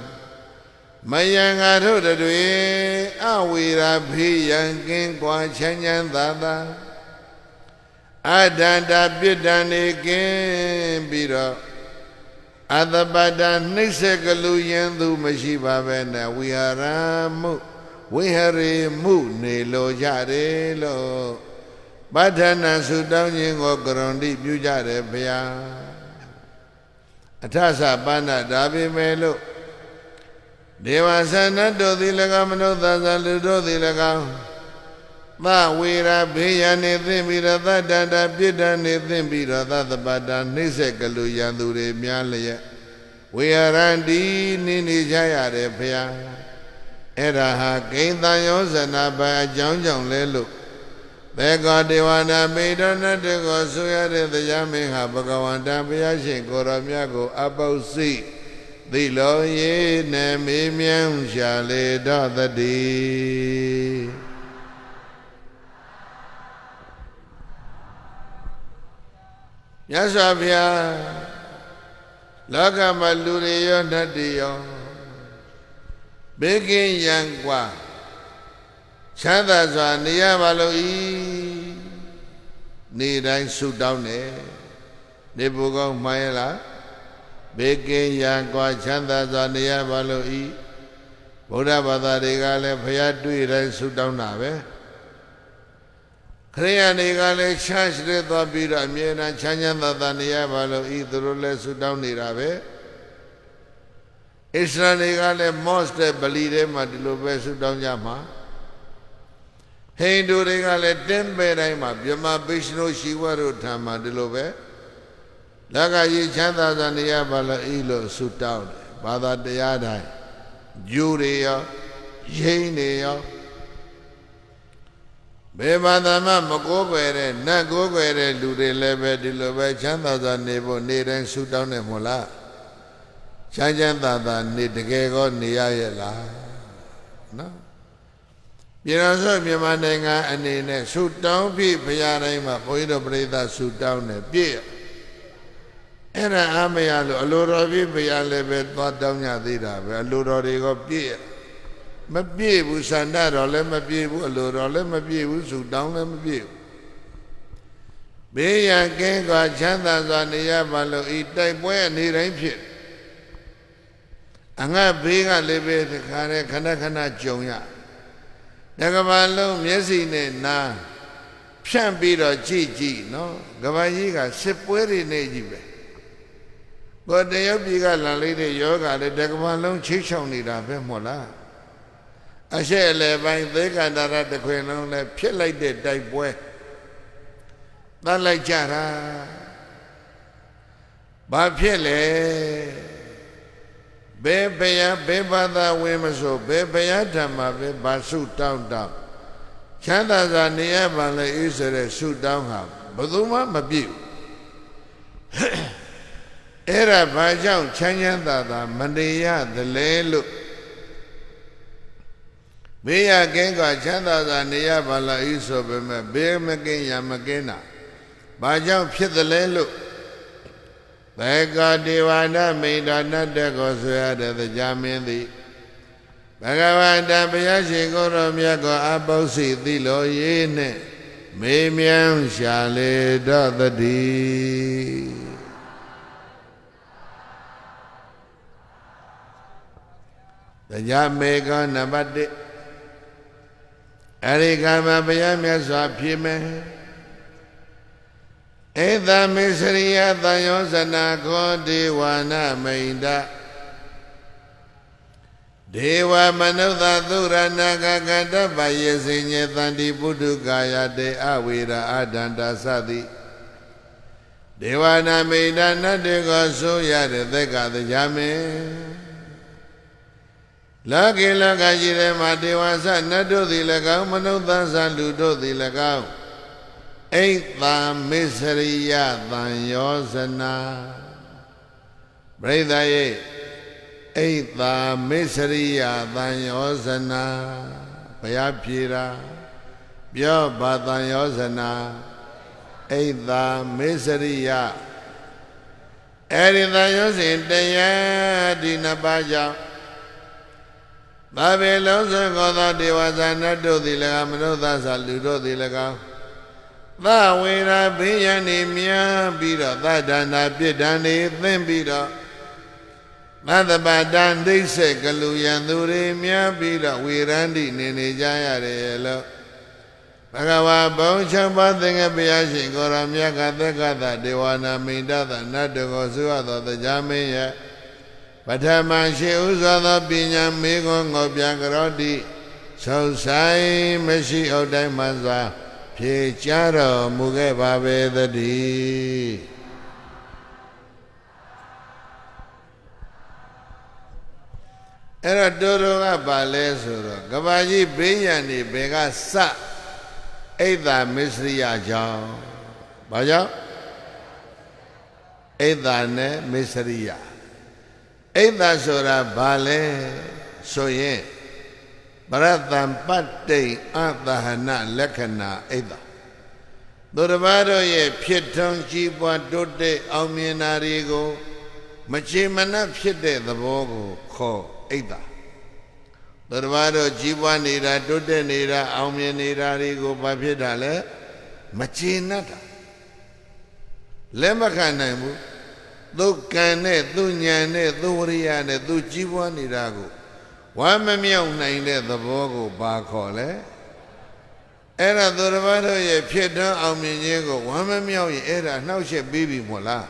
မယံငါတို့တွေအဝေရာဖိယံကင်းကွာချမ်းချမ်းသာသာအတ္တန္တပြစ်ဒဏ်နေကင်းပြီးတော့အသပတ္တနှိစ္စကလူယံသူမရှိပါပဲနဲ့ဝိဟာရမှုဝိဟရေမှုနေလိုကြတယ်လို့ပဋ္ဌာနာဆုတောင်းခြင်းကိုကရုဏီပြုကြတယ်ဗျာအထသပန္နဒါပေမဲ့လို့ဒေဝဆန္ဒတို့သည်၎င်းမနုဿသလူတို့သည်၎င်းသဝေရာဘေးရန်နေသိပြီးတော့သတ္တန္တပြစ်ဒဏ်နေသိပြီးတော့သတ္တပတ္တနှိစ္စကလူယံသူတွေများလျက်ဝေရန္တိနေကြရတယ်ဗျာအဲ့ဒါဟာကိဉ္တယောဇနာပအကြောင်းကြောင့်လဲလို့သေကောဒေဝနာမိတ္တနတ္တကိုဆိုရတဲ့တရားမင်းဟာဘဂဝန္တဘုရားရှင်ကိုရောမြတ်ကိုအပုပ်စိသိလောရေနဲ့မေးမြန်းရှာလေတော့တည်းမြတ်စွာဘုရားလောကမှာလူတွေရောနတ်တွေရောဘေးကင်းရန်กว่าချမ်းသာစွာနေရပါလို့ဤနေတိုင်းဆုတောင်းတယ်နေဖို့ကောင်းမှန်ရလားဘေးကင်းရန်กว่าချမ်းသာစွာနေရပါလို့ဤဗုဒ္ဓဘာသာတွေကလည်းဘုရားတွေ့တိုင်းဆုတောင်းတာပဲခရိယာတွေကလည်းချမ်းရှိတဲ့သွားပြီးတော့အမြဲတမ်းချမ်းချမ်းသာသာနေရပါလို့ဤသူတို့လည်းဆုတောင်းနေတာပဲအစ္စလာမ်တွေကလည်းမော့စ်တဲ့ဗလီထဲမှာဒီလိုပဲဆုတောင်းကြမှာဟိန္ဒူတွေကလည်းတင်းပဲတိုင်းမှာမြမဗိရှ္ဏုရှိဝတို့ထံမှာဒီလိုပဲလက်ကကြီးချမ်းသာစွာနေရပါလို့ဤလို့ဆုတောင်းတယ်ဘာသာတရားတိုင်းဂျူတွေရောယိန်းတွေရောဘယ်ဘာသာမှမကိုးကွယ်တဲ့နတ်ကိုးကွယ်တဲ့လူတွေလည်းပဲဒီလိုပဲချမ်းသာစွာနေဖို့နေတိုင်းဆုတောင်းတယ်မို့လားချမ်းချမ်းသာသာနေတကယ်ကောနေရရဲ့လားနော်ပြည်တော်စုမြန်မာနိုင်ငံအနေနဲ့ဆုတောင်းပြီးဘုရားတိုင်းမှာဘုန်းကြီးတို့ပြိဿဆုတောင်းတယ်ပြည့်အဲ့ဒါအမရလို့အလိုတော်ပြီးဘုရားလည်းပဲသွားတောင်းကြသေးတာပဲအလိုတော်တွေကပြည့်မပြည့်ဘူးဆန္ဒတော်လည်းမပြည့်ဘူးအလိုတော်လည်းမပြည့်ဘူးဆုတောင်းလည်းမပြည့်ဘူးဘေးရန်ကင်းစွာချမ်းသာစွာနေရပါလို့ဤတိုက်ပွဲအနေတိုင်းဖြစ်အငတ်ဘေးကလည်းပဲတခါနဲ့ခဏခဏကြုံရ တကဘာလုံးမျက်စိနဲ့နားဖြန့်ပြီးတော့ကြည့်နော်ကဘာကြီးကစစ်ပွဲတွေနေကြီးပဲကိုယ်တရုတ်ပြည်ကလာလိုက်တဲ့ယောဂလည်းတကဘာလုံးချိတ်ချောင်နေတာပဲမဟုတ်လားအရှက်အလယ်ပိုင်းသေကန္တာရတခွင်လုံးလည်းဖြစ်လိုက်တဲ့တိုက်ပွဲသတ်လိုက်ကြတာဘာဖြစ်လဲဘယ်ဘုရားဘယ်ဘာသာဝင်မဆိုဘယ်ဘုရားဓမ္မပဲဘာစုတောင်းချမ်းသာစွာနေရပါလေဤဆိုတဲ့ဆုတောင်းဟာဘယ်သူမှမပြည့်ဘူးအဲ့ဒါဘာကြောင့်ချမ်းသာမနေရသလဲလို့ဘေးရကင်းကချမ်းသာစွာနေရပါလားဤဆိုပေမဲ့ဘေးမကင်းရမကင်းတာဘာကြောင့်ဖြစ်သလဲလို့သေကဒေဝနာမိန်တော်နတ်တဲ့ကိုဆိုရတဲ့တရားမင်းသည်ဘဂဝန္တဘုရားရှင်ကိုယ်တော်မြတ်ကိုအပု္ပ္ပစီသိလို့ရေးနဲ့မေးမြန်းရှာလေတော့တည်းတရားမေကနံပါတ်1အရိကမဘုရားမြတ်စွာဖြေမယ်ဧသမေစရိယသံယောဇနာခောဒေဝနာမိန်တဒေဝမနုဿသုရဏကကတပယေစိညေတန္တိပုထုကာယတေအဝေရအဒန္တာသတိဒေဝနာမိန်တနတ်တေကိုဆိုရတဲ့သက်ကတရားမင်းလောကေလောကကြီးထဲမှာဒေဝဆနတ်တို့သည်၎င်းမနုဿသလူတို့သည်၎င်းအိသာမစ္စရိယသံယောဇနာပရိသတ်ရဲ့အိသာမစ္စရိယသံယောဇနာဘုရားဖြေတာပြောဘာသံယောဇနာအိသာမစ္စရိယအဲ့ဒီသံယောဇဉ်တရားဒီနှစ်ပါးကြောင့်ဘာပဲလုံးစုံသောဒေဝဇာနတ်တို့သည်၎င်းမနုဿသလူတို့သည်၎င်းသဝေရာဘေးရန်နေများပြီးတော့သဒ္ဒနာပြစ်ဒဏ်တွေသင်ပြီးတော့သတ္တပတံဒိဋ္ဌိကလူယံသူတွေများပြီးတော့ဝေရန္တိနေကြရတယ်လို့ဘဂဝါဘုံ6ပါးသင်္ကေတဘုရားရှင်ကိုရောမြတ်ကသက္ကသဒေဝနာမိန်တသနတ်တော်ကိုဆိုရသောတရားမင်းရဲ့ပထမရှိဥစွာသောပညာမေခွန်းငေါပြန်ကြတော်တိဆောက်ဆိုင်မရှိဩတိုင်းမှစွာဖြေကြတော်မူခဲ့ပါပေသတည်းအဲ့တော့တို့ကပါလဲဆိုတော့ကဘာကြီးဘေးရန်နေဘယ်ကစအိသာမစ္စရိယကြောင့်ဘာကြောင့်အိသာနဲ့မစ္စရိယအိသာဆိုတာဘာလဲဆိုရင်ပရတံပတ္တိအသဟနလက္ခဏာအိသာသူတစ်ပါးတို့ရဲ့ဖြစ်ထွန်းကြီးပွားတိုးတက်အောင်မြင်တာတွေကိုမချေမနှက်ဖြစ်တဲ့သဘောကိုခေါ်အိသာသူတစ်ပါးတို့ကြီးပွားနေတာတိုးတက်နေတာအောင်မြင်နေတာတွေကိုဘာဖြစ်တာလဲမချေနှက်တာလက်မခံနိုင်ဘူးသူကံနဲ့သူဉာဏ်နဲ့သူဝရိယနဲ့သူကြီးပွားနေတာကိုဝမ်းမမြောက်နိုင်တဲ့သဘောကိုဘာခေါ်လဲအဲ့ဒါသူတစ်ပါးတို့ရဲ့ဖြစ်ထွန်းအောင်မြင်ခြင်းကိုဝမ်းမမြောက်ရင်အဲ့ဒါနှောက်ယှက်ပြီးပြီမို့လား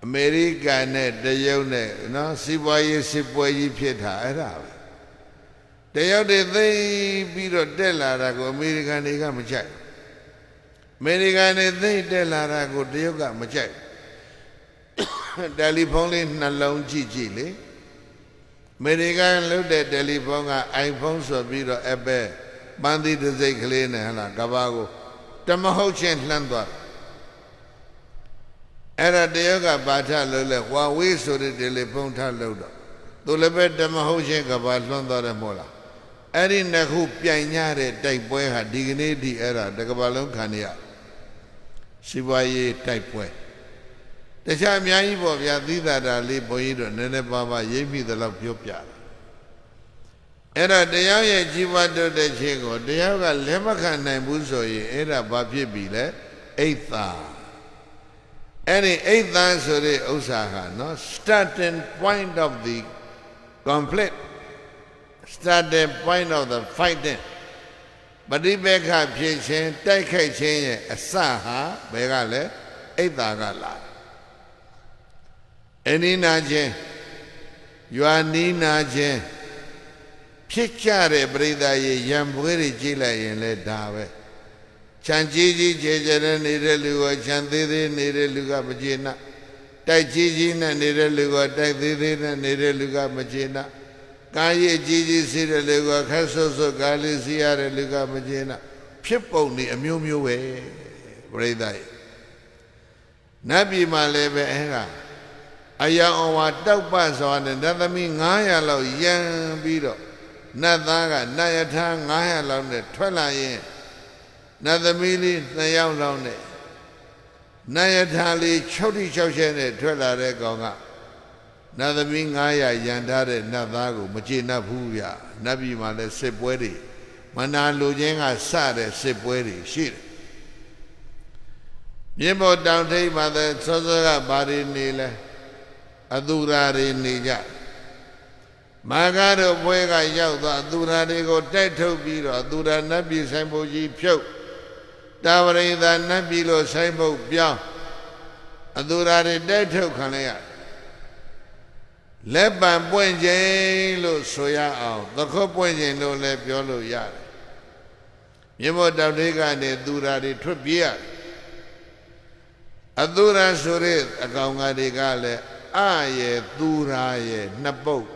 အမေရိကန်နဲ့တရုတ်နဲ့နော်စီးပွားရေးစစ်ပွဲကြီးဖြစ်တာအဲ့ဒါပဲတရုတ်တွေသိပြီးတော့တက်လာတာကိုအမေရိကန်တွေကမကြိုက်အမေရိကန်တွေသိတက်လာတာကိုတရုတ်ကမကြိုက်တယ်လီဖုန်းလေးနှလုံးကြည့်လေအမေရိကန်လုပ်တဲ့တယ်လီဖုန်းက iPhone ဆိုပြီးတော့ Apple ပန်းသီးတစ်စိတ်ကလေးနဲ့ဟလာကဘာကိုတမဟုတ်ချင်းလှမ်းသွားအဲ့ဒါတရုတ်ကဘာထလို့လဲ Huawei ဆိုတဲ့တယ်လီဖုန်းထလို့တော့သူလည်းပဲတမဟုတ်ချင်းကဘာလွှမ်းသွားတယ်မို့လားအဲ့ဒီနှစ်ခုပြိုင်ညတဲ့တိုက်ပွဲဟာဒီကနေ့ဒီအဲ့ဒါတကဘာလုံးခံရစီးပွားရေးတိုက်ပွဲတခြားအများကြီးပေါ့ဗျာသီးသာတာလေးဘုန်းကြီးတို့နည်းနည်းပါးပါးရိပ်မိသလောက်ပြောပြတာအဲ့ဒါတရားရဲ့ကြီးပွားတိုးတက်ခြင်းကိုတရားကလက်မခံနိုင်ဘူးဆိုရင်အဲ့ဒါဘာဖြစ်ပြီလဲအိတ်သာအဲ့ဒီအိတ်သာဆိုတဲ့ဥစ္စာဟာနော် starting point of the conflict starting point of the fighting ပဋိပက္ခဖြစ်ခြင်းတိုက်ခိုက်ခြင်းရဲ့အစဟာဘယ်ကလဲအိတ်သာကလာအနိနာခြင်းရွာနီးနာခြင်းဖြစ်ကြတဲ့ပရိသတ်ရဲ့ရံပွဲတွေကြည့်လိုက်ရင်လည်းဒါပဲခြံကြီးကြီးကျယ်ကျယ်နဲ့နေတဲ့လူကခြံသေးသေးနေတဲ့လူကမကျေနပ်တိုက်ကြီးကြီးနဲ့နေတဲ့လူကတိုက်သေးသေးနဲ့နေတဲ့လူကမကျေနပ်ကားရည်ကြီးကြီးစီးတဲ့လူကခက်ဆွတ်ဆွတ်ကားလေးစီးရတဲ့လူကမကျေနပ်ဖြစ်ပုံတွေအမျိုးမျိုးပဲပရိသတ်ရဲ့နတ်ပြည်မှာလည်းပဲအဲကအယောင်အဝါတောက်ပစွာနဲ့နတ်သမီး900လောက်ရံပြီးတော့နတ်သားကနတ်ယထာ900လောက်နဲ့ထွက်လာရင်နတ်သမီးလေး2ယောက်လောက်နဲ့နတ်ယထာလေး66ချက်နဲ့ထွက်လာတဲ့ကောင်ကနတ်သမီး900ရန်ထားတဲ့နတ်သားကိုမကျေနပ်ဘူးဗျနတ်ပြည်မှာလည်းစစ်ပွဲတွေမနာလိုခြင်းကစတဲ့စစ်ပွဲတွေရှိတယ်မြင်းဘောတောင်ထိပ်မှာတဲ့စောစောကဘာတွေနေလဲအသူရာတွေနေကြမာဂတို့ဘွဲကရောက်သွားအသူရာတွေကိုတိုက်ထုတ်ပြီးတော့အသူရာနတ်ပြည်ဆိုင်ဖို့ကြီးဖြုတ်တာဝရိသာနတ်ပြည်လို့ဆိုင်ဖို့ပြောင်းအသူရာတွေတိုက်ထုတ်ခံလိုက်ရလက်ပံပွင့်ခြင်းလို့ဆိုရအောင်သခုတ်ပွင့်ခြင်းလို့လည်းပြောလို့ရတယ်မြတ်မောတောင်ထိပ်ကနေသူရာတွေထွက်ပြေးရအသူရာဆိုတဲ့အကောင်ကတွေကလည်းအရဲ့သူရာရဲ့နှစ်ပုတ်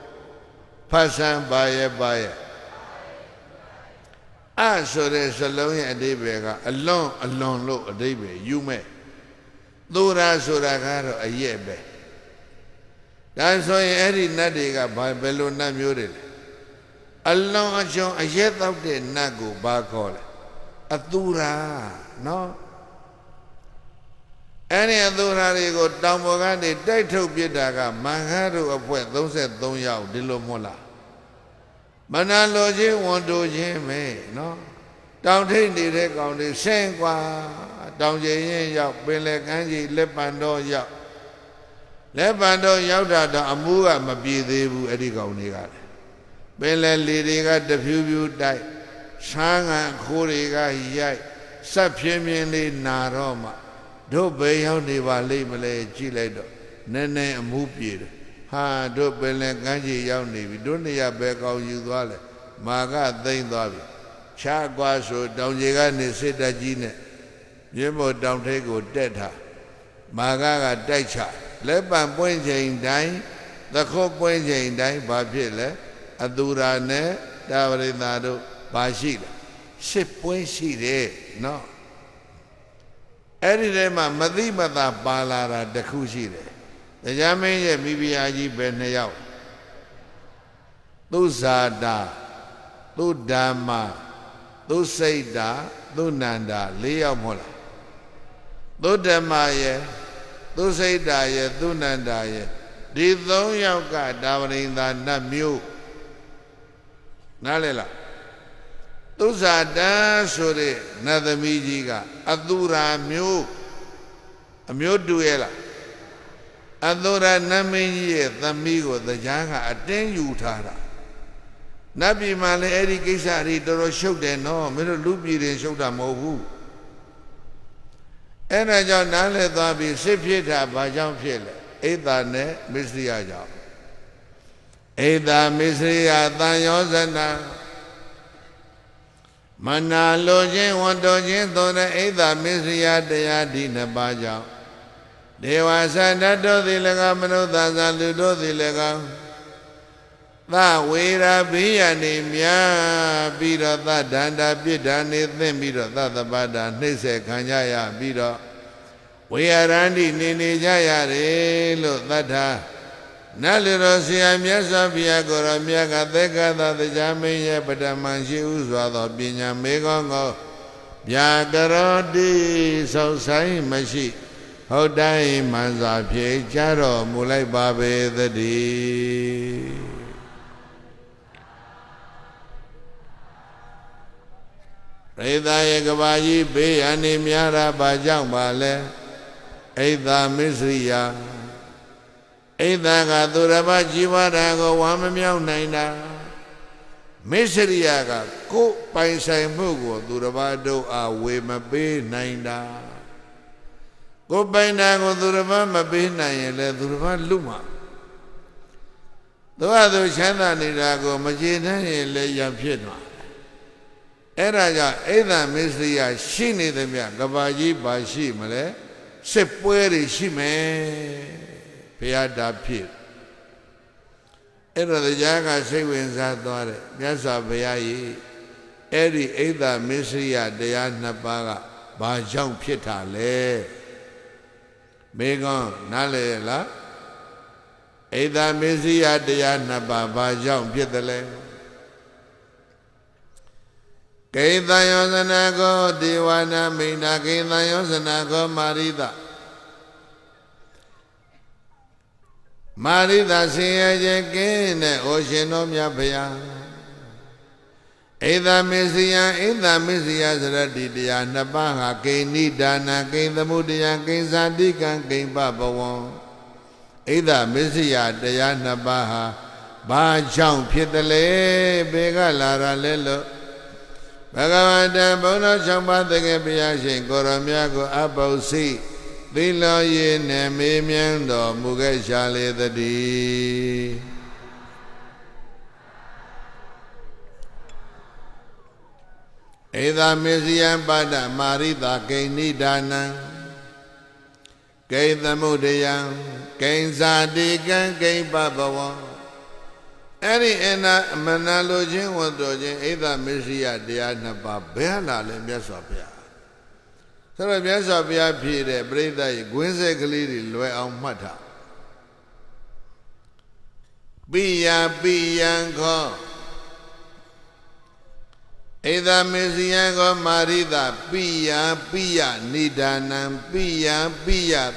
ဖတ်ဆန်းပါရဲ့အဆိုတဲ့စလုံးရဲ့အဓိပ္ပာယ်ကအလွန်လို့အဓိပ္ပာယ်ယူမဲ့သူရာဆိုတာကတော့အရဲ့ပဲဒါဆိုရင်အဲ့ဒီနတ်တွေကဘယ်လိုနတ်မျိုးတွေလဲအလွန်အကျွံအရက်တောက်တဲ့နတ်ကိုဘာခေါ်လဲအသူရာနော်အဲ့ဒီအသူရာတွေကိုတောင်ပေါ်ကနေတိုက်ထုတ်ပြစ်တာကမန်ခါတို့အဖွဲ့33ယောက်ဒီလိုမဟုတ်လားမနာလိုခြင်းဝန်တိုခြင်းပဲနော်တောင်ထိပ်နေတဲ့ကောင်တွေဆင်းကွာတောင်ကျရင်ရောက်ပင်လယ်ကမ်းခြေလက်ပံတော်ရောက်လက်ပံတော်ရောက်တာတော့အမှုကမပြေသေးဘူးအဲ့ဒီကောင်တွေကလည်းပင်လယ်လေတွေကတဖြူဖြူတိုက်ဆန်းကန်ခိုးတွေကရိုက်ဆက်ပြင်းပြင်းလေးနာတော့မှတို့ဘယ်ရောက်နေပါလိမ့်မလဲကြည့်လိုက်တော့နည်းနည်းအမှုပြေတယ်ဟာတို့ပင်လယ်ကမ်းခြေရောက်နေပြီတို့နေရာဘယ်ကောင်ယူသွားလဲမာကသိမ့်သွားပြီခြားကွာဆိုတောင်ကြီးကနေစစ်တပ်ကြီးနဲ့မြင်းမောတောင်ထိပ်ကိုတက်ထားမာကတိုက်ချလက်ပံပွင့်ချိန်တိုင်းသခုတ်ပွင့်ချိန်တိုင်းဘာဖြစ်လဲအသူရာနဲ့တာဝရိသာတို့ဘာရှိလဲစစ်ပွဲရှိတယ်နော်အဲ့ဒီထဲမှာမသိမသာပါလာတာတခုရှိတယ်တရားမင်းရဲ့မိဖုရားကြီးပဲ2ယောက်သူဇာတာသူဓမ္မသူစိတ်တာသူနန္ဒာ4ယောက်မဟုတ်လားသူဓမ္မရဲ့သူစိတ်တာရဲ့သူနန္ဒာရဲ့ဒီ3ယောက်ကဒါဝရိန္ဒာနတ်မျိုးနားလဲလားသူဇာတာဆိုတဲ့နတ်သမီးကြီးကအသူရာမျိုးအမျိုးတူရဲ့လားအသူရာနတ်မင်းကြီးရဲ့သမီးကိုတရားကအတင်းယူထားတာနတ်ပြည်မှာလည်းအဲ့ဒီကိစ္စတွေတော်တော်ရှုပ်တယ်နော်မင်းတို့လူပြည်တွေရှုပ်တာမဟုတ်ဘူးအဲ့ဒါကြောင့်နားလည်သွားပြီးစစ်ဖြစ်တာဘာကြောင့်ဖြစ်လဲအိဒါနဲ့မစ္စရိယကြောင့်အိဒါမစ္စရိယတန်ယောဇနာမနာလိုခြင်းဝန်တော်ခြင်းသောတဲ့အိဒါမစ္စရိယတရားဒီနှစ်ပါးကြောင့်ဒေဝသတ္တတို့သည်၎င်းမနုဿာသလူတို့သည်၎င်းသဝေရာဘိယနေမြာပြီးတော့သဒန္တာပြစ်ဒဏ်နေသင့်ပြီးတော့သတ္တပတ္တာနှိမ့်ဆက်ခံကြရပြီးတော့ဝေယရန္တိနေကြရတယ်လို့သတ္ထာနတ်လူတော်ဆရာမြတ်စွာဘုရားကိုရောမြတ်ကသက္ကသတရားမင်းရဲ့ပထမရှိဥစွာသောပညာမေကောင်းကိုဗျာကရောတိဆောက်ဆိုင်မရှိဟုတ်တိုင်းမှန်စွာဖြေကြတော်မူလိုက်ပါပေသတည်းရိသရဲ့ကဘာကြီးဘေးအနေများတာဘာကြောင့်ပါလဲအိဒါမစ္စရိယအိဒါကသူတစ်ပါးជីវတာကိုဝမ်းမမြောက်နိုင်တာ Misriyaga ko paisai mugo durabado a we mabe nainda. Ko painago duraba mabe naile duraba luma. Doado chanda nirago majina le yampitma. Eraja Eda Misriya shini demya gabaji bashi male sepweri shime piyada pit. Era the Jaga Sewins at Dore, Yasa Bayayi, Eri Eda Misriya Dayana Baga, Bajang Pita le Begon Nale la Eda Misriya Dayana Bajang Pitale Keita Yosanago, Diwana Mina, Keita Yosanago, Marida. Marida Siya Oceano Yapaya Eda Messiah Zradidia, Nabaha, Keni Dana, Ken the Mudia, Ken Sandikan, Ken Babawon Eda Messiah, Diana Baha, Ba Chang Pietale, Bega Lara Lelo. Bhagavata Bona Chamba the Gapiashin, Goramiago Abausi, Dilo Yin and Mimiando, Mugashali the D. Eda Messiah Bada Marida, Keni Dana, Kay the Mudian, Kain Zadikan, Kay Babawan. Any ena manalojin wadojin Eda Messiah Diana Babella Lemyasopia. So Myasopia Pide, Breda, Gwinze Gliri, Lue on Mata. Bianco Eda Messiah go Marida, Pia, Nidanan, Pia,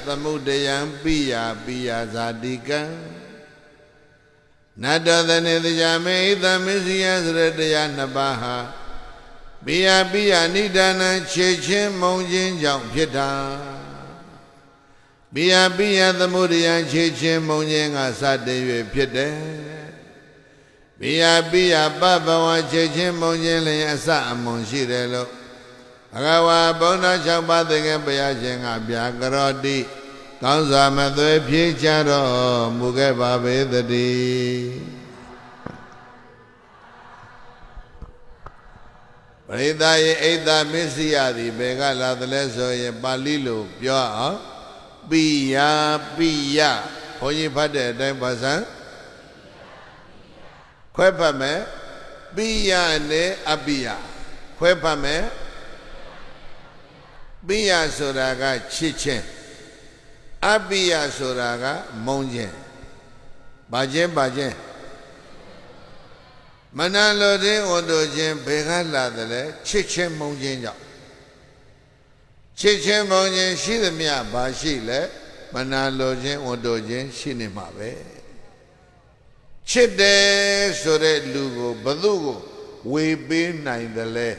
the Mudayan, Pia, Zadika. Nada than the Jame, the Messiah Redayana Baha. Bia Nidana Chechen Monjin Jam Pita. Bia the Murian Chechen Monjin Asade Pite. Bia Baba Chechen Monjin Asa Monshirelo. Agawa Bona Chamba the Gabayajang Abia Garodi. Kansa Mathe Picharo Mugaba Vedadi Breda Eda Messiah the Bega Ladleso ye Balilo Pia Bia Hoyi Pade Dempasa Quepame Bia ne Abia Quepame Bia Soraga Chichen Abia Soraga Monjen Bajen Manalode Odojen Begala the Chichen Monjen Chichen Monjen Shidamia Bashile Manalojen Odojen Shinimabe Chide Sore Lugo Badugo We be nine the le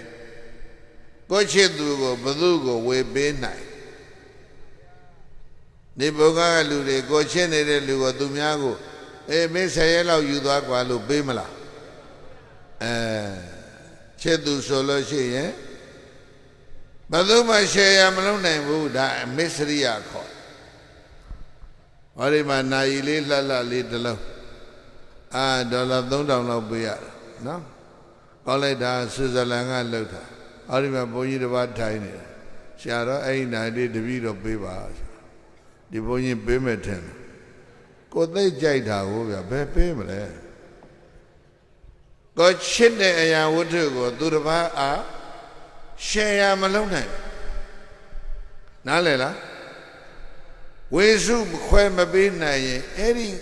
Gochidugo Badugo We be nine Niboga Lude, Gochene Lugo, Dumiago, Miss Ayala, you do Aqualo Bimala. Chedu Solo She, eh? Baduma She, I'm alone and Buddha, Miss Riako. Orima Naili Lala Little. Ah, Dollar don't know Bia. No? Oleda Suzalanga Lota. Orima Boy about tiny. Shadow ain't I did the beat of Biba. The boy in Bimeton. Could they jada over Pemele? God shit the air would go to the bar. Share Malone. Nalela. Wezu Quema Bina, Eddie.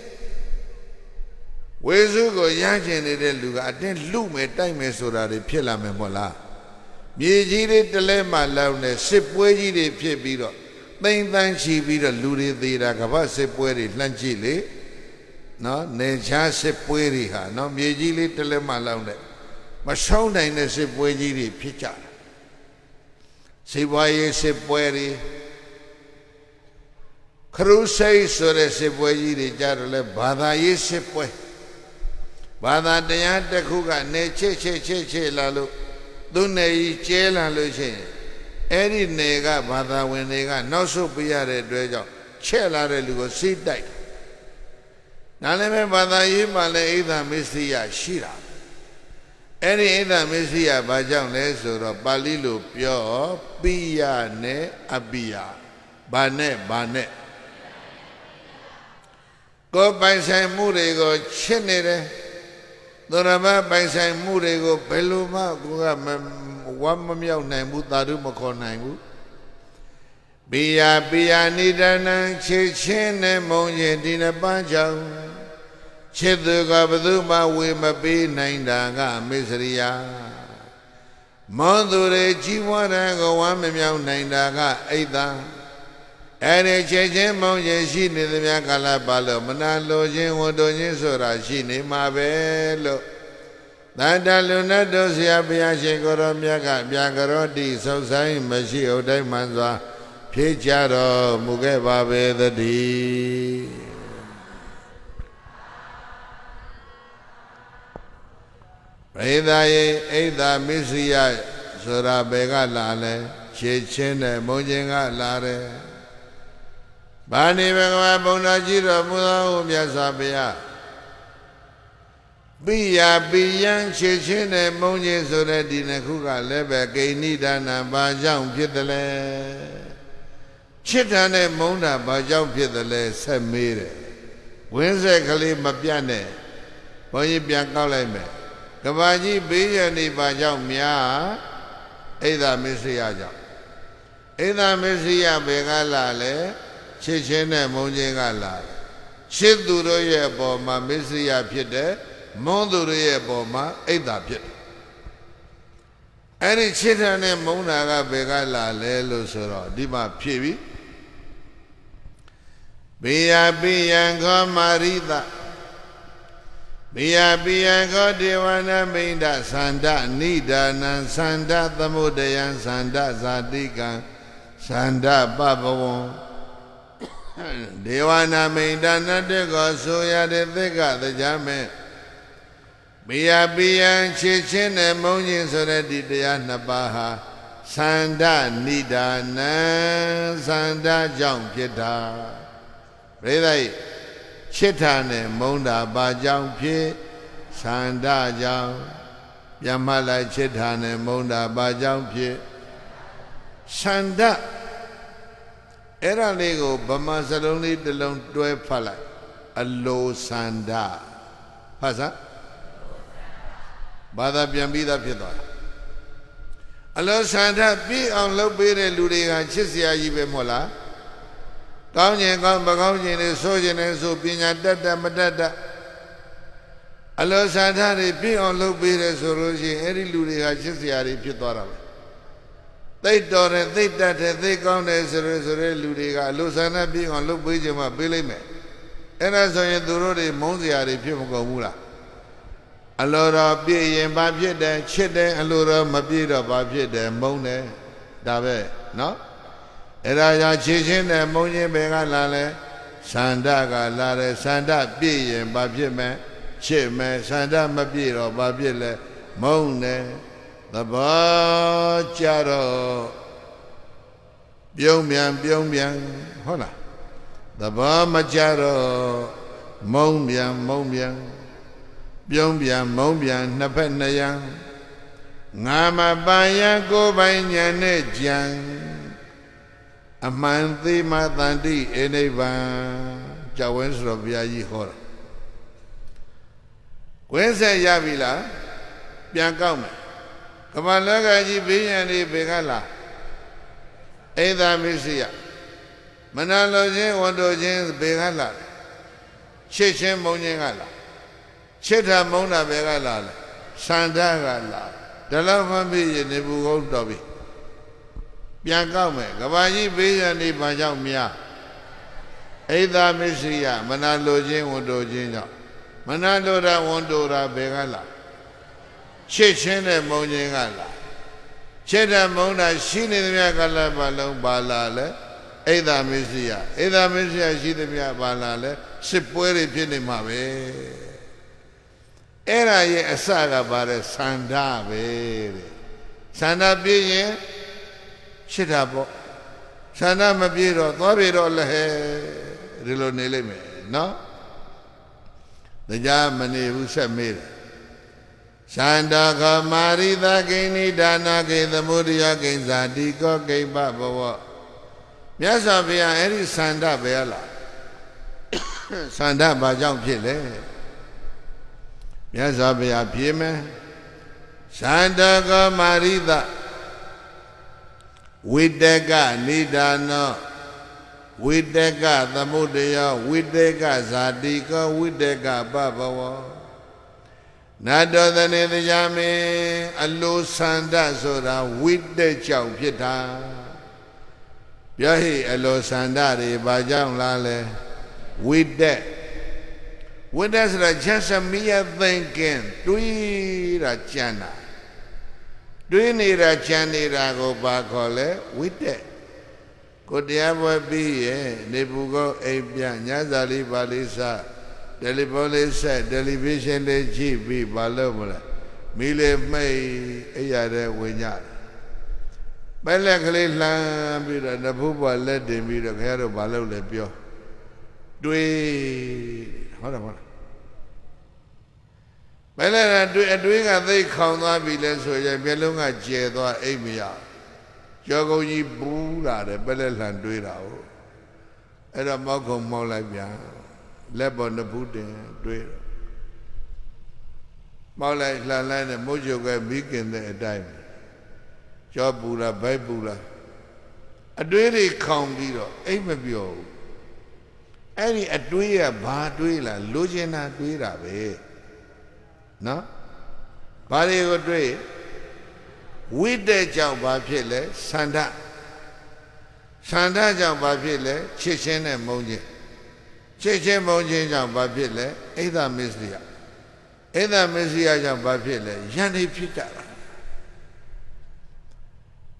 Wezu go Yajan de Luga, then loom a time so that the Pilla Memola. Mijiri dilemma loudness, sip wedgy de Piebiro. Then she be the Ludi the Ragavase Pueri, Lanchili, no, Neja se Pueriha, no, Mijili Telema Lounde, but so then a sip wedgy pitcher. Siwaye se Pueri Crusade, so the sip wedgy jarle, Bada ye se Pue ဘာသာတရားတစ်ခုကနေချစ်လာလို့သူနေကြီးကျဲလာလို့ရှိရင်အဲ့ဒီနေကဘာသာဝင်တွေကနောက်ဆုတ်ပြရတဲ့အတွက်ကြောင့်ချဲ့လာတဲ့လူကိုစိတ်တိုက်နားလည်းပဲဘာသာရေးမှာလည်းအိဒါမစ္စရိယရှိတာအဲ့ဒီအိဒါမစ္စရိယဘာကြောင့်လဲဆိုတော့ပါဠိလိုပြောပိယနဲ့အပိယဘာနဲ့ကိုယ်ပိုင်ဆိုင်မှုတွေကိုချစ်နေတယ်သူရမပိုင်ဆိုင်မှုတွေကိုဘယ်လိုမှကိုကဝမ်းမမြောက်နိုင်ဘူးသာဓုမခေါ်နိုင်ဘူးပိယနိဒာနံချစ်ချင်းနဲ့မုံရင်ဒီနှစ်ပါးကြောင့်ချစ်သူကဘယ်သူမှဝေမပေးနိုင်တာကမစ္စရိယမောသူတွေကြီးပွားတဲ့ကဝမ်းမမြောက်နိုင်တာကအိဒါအဲ့ဒီချစ်ချင်းမုံရင်ရှိနေသမျှကာလပတ်လို့မနာလိုခြင်းဝန်တိုခြင်းဆိုတာရှိနေမှာပဲလို့သတ္တလူနတ်တို့ဆရာဘုရားရှင်ကိုရောမြတ်ကဗျာကရောတိဆုတ်ဆိုင်မရှိဥဒ္ဒိမှန်စွာဖြေကြတော်မူခဲ့ပါပေသတည်းပရိသတ်ရဲ့အိဒါမစ္စရိယဆိုတာဘယ်ကလာလဲခြေချင်းနဲ့မုံချင်းကလာတယ်ဗာဏိဘဂဝါဘုံတော်ကြီးတော်မူသောမြတ်စွာဘုရားပိယံခြေချင်းနဲ့မုံချင်းဆိုတဲ့ဒီနှစ်ခုကလည်းပဲဂိဏိဒါနဘာကြောင့်ဖြစ်တယ်လဲချစ်တာနဲ့မုံတာဘာကြောင့်ဖြစ်တယ်လဲဆက်မေးတယ်ဝင်းဆက်ကလေးမပြတ်နဲ့ဘုန်းကြီးပြန်ကောက်လိုက်မယ်ကဘာကြီးဘေးရန်နေဘာကြောင့်များအိဒါမစ္စရိယကြောင့်အိဒါမစ္စရိယဘယ်ကလာလဲချစ်ချင်းနဲ့မုံချင်းကလာတယ်ချစ်သူတို့ရဲ့အပေါ်မှာမစ္စရိယဖြစ်တယ်မုံသူတို့ရဲ့အပေါ်မှာအိဒါဖြစ်တယ်အဲ့ဒီချစ်တာနဲ့မုံတာကဘယ်ကလာလဲလို့ဆိုတော့ဒီမှာဖြည့်ပြီပိယံခောမာရိတပိယံခောဒေဝနာမိန္ဒသန္တနိဒါနံသန္တသမုဒယံသန္တဇာတိကံသန္တပပဝံဒေဝနာမိန္ဒနတ္တကောဆိုရတဲ့သက္ကတရားမဲ့ပိယံချစ်ချင်းနဲ့မုန်းခြင်းဆိုတဲ့ဒီတရားနှစ်ပါးဟာသန္တနိဒါနံသန္တကြောင့်ဖြစ်တာပရိသတ်ချစ်တာနဲ့မုန်းတာဘာကြောင့်ဖြစ်သန္တကြောင့်ပြန်မှလိုက်ချစ်တာနဲ့မုန်းတာဘာကြောင့်ဖြစ်သန္တအဲ့ဒါလေးကိုဗမာစလုံးလေးတစ်လုံးတွဲဖတ်လိုက်အလိုသန္တဖတ်စမ်းဘာသာပြန်ပြီးသားဖြစ်သွားတာအလိုသန္တပြီးအောင်လုပ်ပေးတဲ့လူတွေကချစ်စရာကြီးပဲမဟုတ်လားကောင်းခြင်းကောင်းမကောင်းခြင်းတွေဆိုခြင်းနဲ့ဆိုပညာတတ်မတတ်အလိုသန္တတွေပြီးအောင်လုပ်ပေးတယ်ဆိုလို့ရှိရင်အဲ့ဒီလူတွေကချစ်စရာတွေဖြစ်သွားတာပဲသိတော်တယ်သိတတ်တယ်သိကောင်းတယ်ဆိုတဲ့လူတွေကအလိုဆန္ဒပြည့်အောင်လုပ်ပေးခြင်းမှပေးလိုက်မယ်အဲ့ဒါဆိုရင်သူတို့တွေမုန်းစရာတွေဖြစ်မကုန်ဘူးလားအလိုတော်ပြည့်ရင်ဘာဖြစ်တယ်ချစ်တယ်အလိုတော်မပြည့်တော့ဘာဖြစ်တယ်မုန်းတယ်ဒါပဲနော်အဲ့ဒါကြောင့်ချစ်ချင်းနဲ့မုန်းချင်းပဲကလာလဲသန္တကလာတယ်သန္တပြည့်ရင်ဘာဖြစ်မယ်ချစ်မယ်သန္တမပြည့်တော့ဘာဖြစ်လဲမုန်းတယ်သဘောကြတော့ပြုံးပြန်ဟုတ်လားသဘောမကြတော့မုန်းပြန်ပြုံးပြန်မုန်းပြန်နှစ်ဖက်နှစ်ရန်ငါမပိုင်ရကိုယ်ပိုင်ဉာဏ်နဲ့ကြံအမှန်သိမှတန်တိအိနိဗ္ဗာန်ကြောင့်ဝင်းဆိုတော့ဘုရားကြီးဟောတာဝင်းဆက်ရပြီလားပြန်ကောက်မယ်ကမ္ဘာလောကကြီးဘေးရန်တွေဘယ်ကလာအိဒါမစ္စရိယမနာလိုခြင်းဝန်တိုခြင်းဘယ်ကလာချစ်ချင်းမုန်းခြင်းကလာချစ်တာမုန်းတာဘယ်ကလာလဲသန္တကလာဒါလောက်မှပြည့်နေဘူးကုန်တော်ပြီပြန်ကောက်မယ်ကဘာကြီးဘေးရန်နေဘာကြောင့်များအိဒါမစ္စရိယမနာလိုခြင်းဝန်တိုခြင်းကြောင့်မနာလိုတာဝန်တိုတာဘယ်ကလာချစ်ချင်းနဲ့မုန်းခြင်းကလာချစ်တဲ့မုန်းတာရှိနေသမျှကလည်းဘာလုံးပါလာလဲအိဒါမစ္စရိယရှိသမျှပါလာလဲစစ်ပွဲတွေဖြစ်နေမှာပဲ အဲ့ဒါရဲ့အစကပါတဲ့ဆန္ဒပဲတဲ့ဆန္ဒပြည့်ရင်ရှိတာပေါ့ဆန္ဒမပြည့်တော့သွားပြီတော့လည်းဟဲ့ဒီလိုနေလိမ့်မယ်နော်တရားမနေဘူးဆက်မေးတယ်သန္တာခမာရိသကိဏိဒါနာကိသမုဒယကိဇာတိကောကိပဘဝမြတ်စွာဘုရားအဲ့ဒီသန္တာပဲလားသန္တာဘာကြောင့်ဖြစ်လဲမြတ်စွာဘုရားဖြေမယ်သန္တာခမာရိသဝိတကနိဒါနောဝိတကသမုဒယဝိတကဇာတိကောဝိတကပဘဝနတ်တော်သနေတရားမင်းအလိုဆန္ဒဆိုတာဝိတက်ကြောင့်ဖြစ်တာပြောဟိအလိုဆန္ဒတွေဘာကြောင့်လားလဲဝိတက်ဆိုတာ just a mere thinking တွေးတာကြံတာတွေးနေတာကြံနေတာကိုဘာခေါ်လဲဝိတက်ကိုတရားပွဲပြီးရဲ့နေပူကောအိမ်ပြညဇာလေးပါလေးစတယ်လီဖုန်းလေးဆက်တယ်လီဗီရှင်းလေးကြည့်ပြီးဘာလို့မလဲမီးလေးမှိတ်အဲ့ရတဲ့ဝင်ကြတယ်ပဲလက်ကလေးလှမ်းပြီးတော့နဖူးပေါ်လက်တင်ပြီးတော့ခင်ဗျားတို့ဘာလို့လဲပြောတွေးဟုတ်တယ်မဟုတ်လားပဲလက်ကအတွေးကသိခေါင်သွားပြီလဲဆိုရင်မျက်လုံးကကျဲသွားအိမ်မရကျော်ကုန်ကြီးဘူးလာတယ်ပဲလက်လှမ်းတွေးတာဟုတ်အဲ့တော့မောက်ခုံမောက်လိုက်ပြန်လက်ပေါ်နဖူးတင်တွေးတော့မောက်လိုက်လှန်လိုက်နဲ့မိုးချုပ်ကမိခင်တဲ့အတိုင်းကြောပူလားဗိုက်ပူလားအတွေးတွေခေါင်ပြီးတော့အိမ်မပြောဘူးအဲ့ဒီအတွေးကဘာတွေးလားလိုချင်တာတွေးတာပဲနော်ဘာတွေကိုတွေးဝိတက်ကြောင့်ဘာဖြစ်လဲဆန္ဒကြောင့်ဘာဖြစ်လဲချစ်ချင်းနဲ့မုန်းခြင်းချစ်ချင်းမုန်းခြင်းကြောင့်ဘာဖြစ်လဲအိဒမစ္စရိယကြောင့်ဘာဖြစ်လဲယန္တိဖြစ်ကြတာ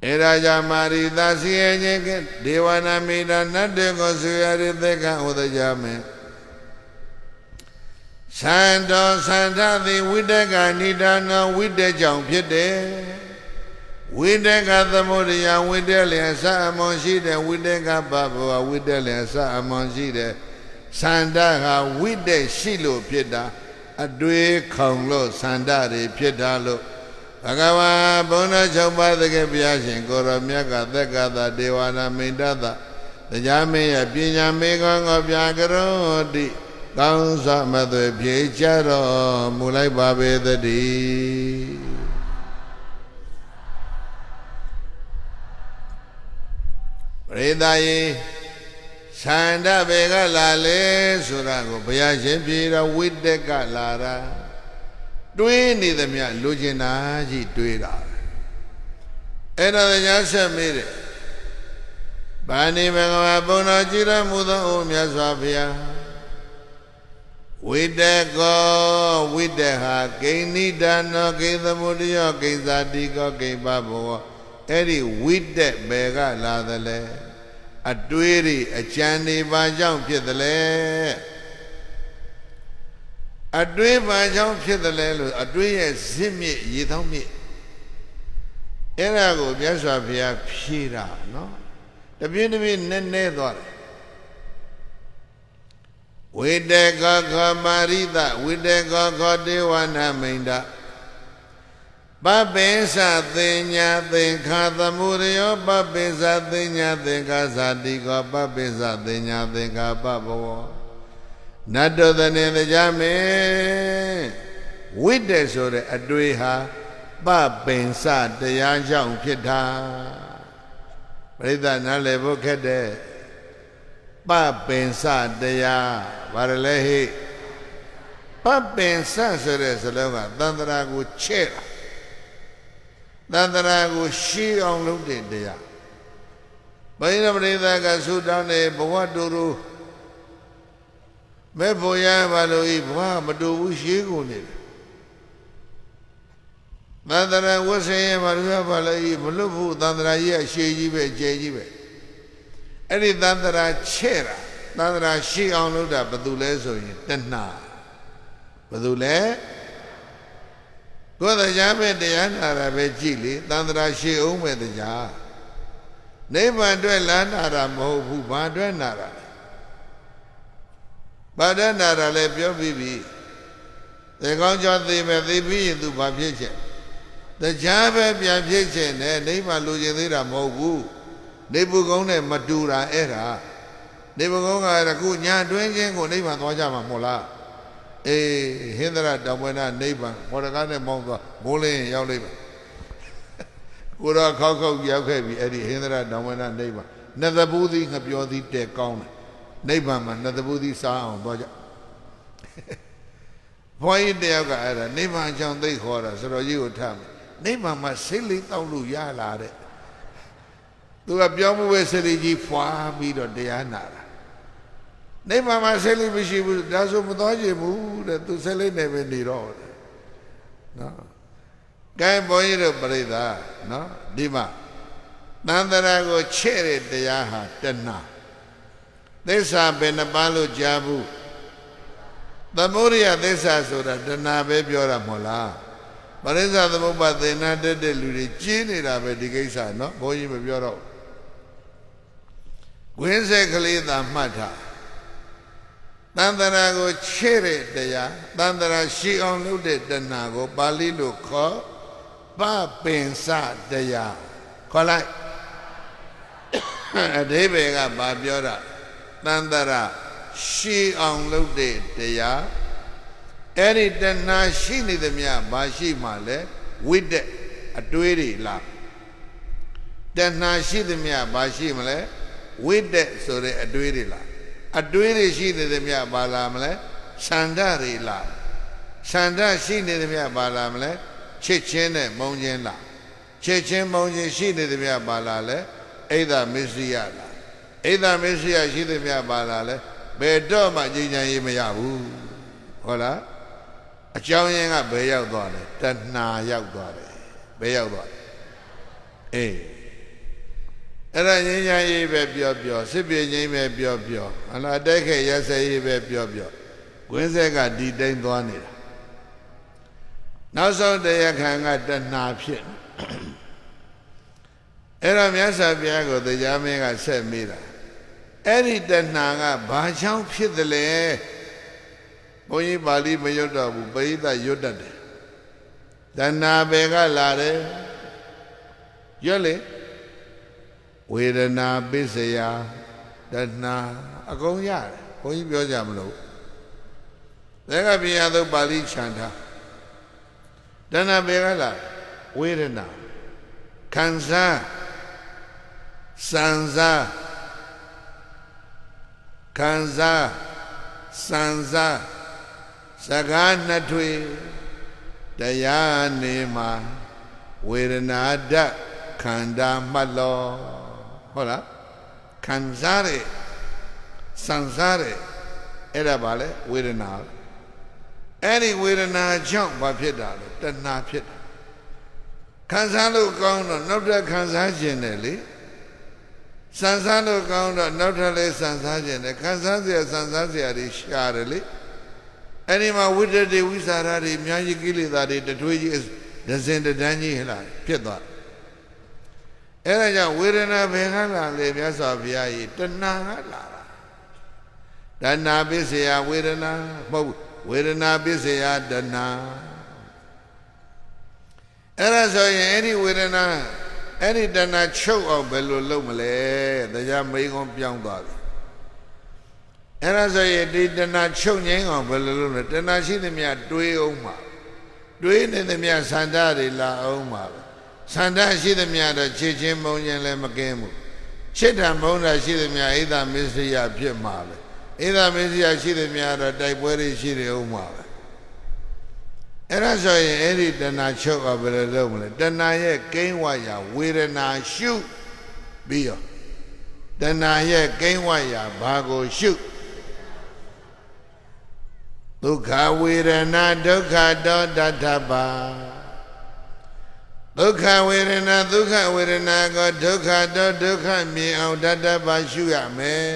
အဲရာဇမာရိသစီယညေကဒေဝနာမိတာနတ်တေကိုဆွေရတဲ့သက္ကဥဒကြမေသန္တောသန္ထသည်ဝိတကနိဒါနောဝိတက်ကြောင့်ဖြစ်တယ်ဝိတကသမုဒယဝိတက်လျက်စအမွန်ရှိတယ်ဝိတကပဘဝဝိတက်လျက်စအမွန်ရှိတယ်သန္တာဟာဝိတက်ရှိလို့ဖြစ်တာအတွေးခေါင်လို့သန္တာတွေဖြစ်တာလို့ဘဂဝါဘုန်းတော်၆ပါးတကယ်ဘုရားရှင်ကိုရောမြတ်ကသက္ကသဒေဝနာမိန်တသတရားမင်းရဲ့ပညာမေကောင်းကိုပြကြရောတိကောင်းစွာမသွေဖြေကြတော်မူလိုက်ပါပေသတည်းပရိသတ်ယေသန္တာဘေကလာလေဆိုတာကိုဘုရားရှင်ပြေတော်ဝိတက်ကလာတာတွေးနေသမျှလိုချင်တာကြီးတွေးတာအဲ့တော့တရားဆက်မေးတယ်ဗာဏိဘဂဝါဘုံတော်ကြည်တော်မူသောအိုမြတ်စွာဘုရားဝိတက်ကောဝိတက်ဟာဂိဏိဒါနောဂိသမုဒယောဂိဇာတိကောဂိပဘောအဲ့ဒီဝိတက်ဘယ်ကလာသလဲအတွေးတွေအကြံတွေဘာကြောင့်ဖြစ်သလဲအတွေးဘာကြောင့်ဖြစ်သလဲလို့အတွေးရဲ့ဇစ်မြစ်ရေသောမြစ်အဲ့ဒါကိုမြတ်စွာဘုရားဖြေတာနော်တပြင်းတပြင်းနဲသွားတယ်ဝိတေကောခောမာရိသဝိတေကောခောဒေဝနာမိန်တပပိစသင်ညာသင်္ခာသမုဒယောပပိစသင်ညာသင်္ခာဇာတိကောပပိစသင်ညာသင်္ခာပဘဝနတ်တော်သနေတရားမင်းဝိတက်ဆိုတဲ့အတွေ့ဟာပပိစတရားကြောင့်ဖြစ်တာပရိသတ်နားလည်ဖို့ခက်တဲ့ပပိစတရားဘာလဲဟိပပိစဆိုတဲ့စလုံးကသန္တရာကိုချဲ့တာသန္တရာကိုရှေးအောင်လုပ်တဲ့တရားဘိဓမ္ပရိသကသုတောင်းနေဘဝတူတူမဲ့ဖို့ရပါလို့ဤဘဝမတူဘူးရှေးကုန်နေတယ်သန္တရာဝဆင်းရပါလို့ပါလို့ဤမလွတ်ဘူးသန္တရာကြီးကရှေးကြီးပဲကျဲကြီးပဲအဲ့ဒီသန္တရာချဲ့တာသန္တရာရှေးအောင်လုပ်တာဘယ်သူလဲဆိုရင်တဏှာဘယ်သူလဲတ ကိုယ်တရားပဲတရားနာတာပဲကြည်လေသန္တရာရှိအောင်ပဲတရားနိဗ္ဗာန်အတွက်လမ်းနာတာမဟုတ်ဘူးဘာအတွက်နာတာလဲဘာအတွက်နာတာလဲပြောပြီးပြီသေကောင်းကြောင့်သေမယ်သေပြီးရင်သူဘာဖြစ်ချက်တရားပဲပြန်ဖြစ်ချက်နဲ့နိဗ္ဗာန်လိုချင်သေးတာမဟုတ်ဘူးနေပုကုန်းနဲ့မတူတာအဲ့ဒါနေပုကုန်းကအခုညာတွင်းချင်းကိုနိဗ္ဗာန်သွားကြမှာမဟုတ်လားအေးဟင်္ဒရတောင်ဝဲနာနိဗ္ဗာန်ဘောရကားနဲ့မောင်းသွားမိုးလင်းရောက်လိမ့်မယ်ကိုတော့ခောက်ခောက်ရောက်ခဲ့ပြီအဲ့ဒီဟင်္ဒရတောင်ဝဲနာနိဗ္ဗာန်နတ်သဘူးသီးငပြောသီးတဲ့ကောင်းတယ်နိဗ္ဗာန်မှာနတ်သဘူးသီးစားအောင်သွားကြဘွားကြီးတယောက်ကအဲ့ဒါနိဗ္ဗာန်ကြောင့်သိခေါ်တာဆိုတော့ကြီးကိုထားမယ်နိဗ္ဗာန်မှာစိတ်လေးတောက်လို့ရလာတဲ့သူကပြောမှုပဲစိတ်လေးကြီးဖွာပြီးတော့တရားနာတာနိဗ္ဗာန်မှာစိတ်လေးမရှိဘူးဒါဆိုမသွားချင်ဘူးတဲ့သူစိတ်လေးနဲ့ပဲနေတော့တယ်နော်ကဲဘုန်းကြီးတို့ပြိဿနော်ဒီမှာသန္တရာကိုချဲ့တဲ့တရားဟာတဏှာသစ္စာဘယ်နှပါးလို့ကြားဘူးသမုဒိယသစ္စာဆိုတာတဏှာပဲပြောတာမဟုတ်လားပရိစ္ဆသမုပ္ပါသေနာတက်တဲ့လူတွေကျင်းနေတာပဲဒီကိစ္စနော်ဘုန်းကြီးမပြောတော့ဝင်းဆက်ကလေးသာမှတ်ထားသန္တရာကိုချဲ့တဲ့တရားသန္တရာရှိအောင်လုပ်တဲ့တဏှာကိုပါဠိလိုခေါ်ပပင်စတရားခေါ်လိုက်အဓိပ္ပာယ်ကဘာပြောတာသန္တရာရှိအောင်လုပ်တဲ့တရားအဲ့ဒီတဏှာရှိနေသမျှဘာရှိမှလဲဝိတ္တအတွေးတွေလားတဏှာရှိသမျှဘာရှိမလဲဝိတ္တဆိုတဲ့အတွေးတွေလားအတွေးတွေရှိနေသမျှဘာလာမလဲဆန္ဒတွေလားဆန္ဒရှိနေသမျှဘာလာမလဲချစ်ချင်းနဲ့မုန်းချင်းလားချစ်ချင်းမုန်းချင်းရှိနေသမျှဘာလာလဲအိဒမစ္စရိယလားအိဒမစ္စရိယရှိသမျှဘာလာလဲဘယ်တော့မှငြိမ်းချမ်းရေးမရဘူးဟုတ်လားအကြောင်းရင်းကဘယ်ရောက်သွားလဲတဏှာရောက်သွားတယ်ဘယ်ရောက်သွားလဲအေးအဲ့ဒါငြိမ်းချမ်းရေးပဲပြောပြောစစ်ပြေငြိမ်းပဲပြောပြောဟလာတိုက်ခဲ့ရစရေးပဲပြောပြောဝင်းဆက်ကဒီတိုင်းသွားနေတာနောက်ဆုံးတရားခံကတဏှာဖြစ်အဲ့တော့မြတ်စွာဘုရားကိုတရားမင်းကဆက်မိတာအဲ့ဒီတဏှာကဘာကြောင့်ဖြစ်တယ်လဲဘုန်းကြီးပါဠိမရွတ်တော့ဘူးပရိသတ်ရွတ်တတ်တယ်တဏှာဘယ်ကလာတယ်ရွတ်လေဝေဒနာပစ္စယတဏှာအကုန်ရတယ်ဘုန်းကြီးပြောကြမလို့သက္ကပိယသုတ်ပါဠိခြံထားတဏှာဘယ်ကလာဝေဒနာခံစားစံစားခံစားစံစားစကားနှစ်ထွေတရားနေမှာဝေဒနာဓာတ်ခန္ဓာမှတ်လို့ဟုတ်လားခံစားရစံစားရအဲ့ဒါပါလေဝေဒနာအဲ့ဒီဝေဒနာကြောင့်ဘာဖြစ်တာလဲတဏှာဖြစ်တာခံစားလို့ကောင်းတော့နောက်ထပ်ခံစားခြင်းတယ်လေစံစားလို့ကောင်းတော့နောက်ထပ်လည်းစံစားခြင်းတယ်ခံစားเสียစံစားเสียတွေရှာတယ်လေအဲ့ဒီမှာဝိတ္တတွေဝိสารတွေအများကြီးကိလေသာတွေတထွေးကြီးဒဇင်တန်းကြီးဟလားဖြစ်သွားအဲ့ဒါကြောင့်ဝေဒနာဘယ်ကလာလဲမြတ်စွာဘုရားကြီးတဏှာကလာတာတဏှာပစ္စယဝေဒနာမဟုတ်ဝေဒနာပစ္စယတဏှာအဲ့ဒါဆိုရင်အဲ့ဒီဝေဒနာအဲ့ဒီတဏှာချုပ်အောင်ဘယ်လိုလုပ်မလဲတရားမိန်ကုန်းပြောင်းသွားပြီအဲ့ဒါဆိုရင်ဒီတဏှာချုပ်ငြိမ်းအောင်ဘယ်လိုလုပ်လဲတဏှာရှိသမျှတွေးအောင်မှာတွေးနေသမျှဆန္ဒတွေလာအောင်မှာဆန္ဒရှိသမျှတော့ချစ်ချင်းမုန်းခြင်းလည်းမကင်းဘူးချစ်တာမုန်းတာရှိသမျှဣဒမစ္စရိယဖြစ်မှာပဲဣဒမစ္စရိယရှိသမျှတော့တိုက်ပွဲတွေရှိတယ်အောင်မှာပဲအဲ့ဒါဆိုရင်အဲ့ဒီတဏှာချုပ်အောင်ဘယ်လိုလုပ်မလဲတဏှာရဲ့ကိန်းဝရာဝေဒနာရှုပြီးရောတဏှာရဲ့ကိန်းဝရာဘာကိုရှုဒုက္ခဝေဒနာဒုက္ခတောတထပါဒုက္ခဝေဒနာဒုက္ခဝေဒနာကိုဒုက္ခတောဒုက္ခမြင်အောင်တထပါရှုရမယ်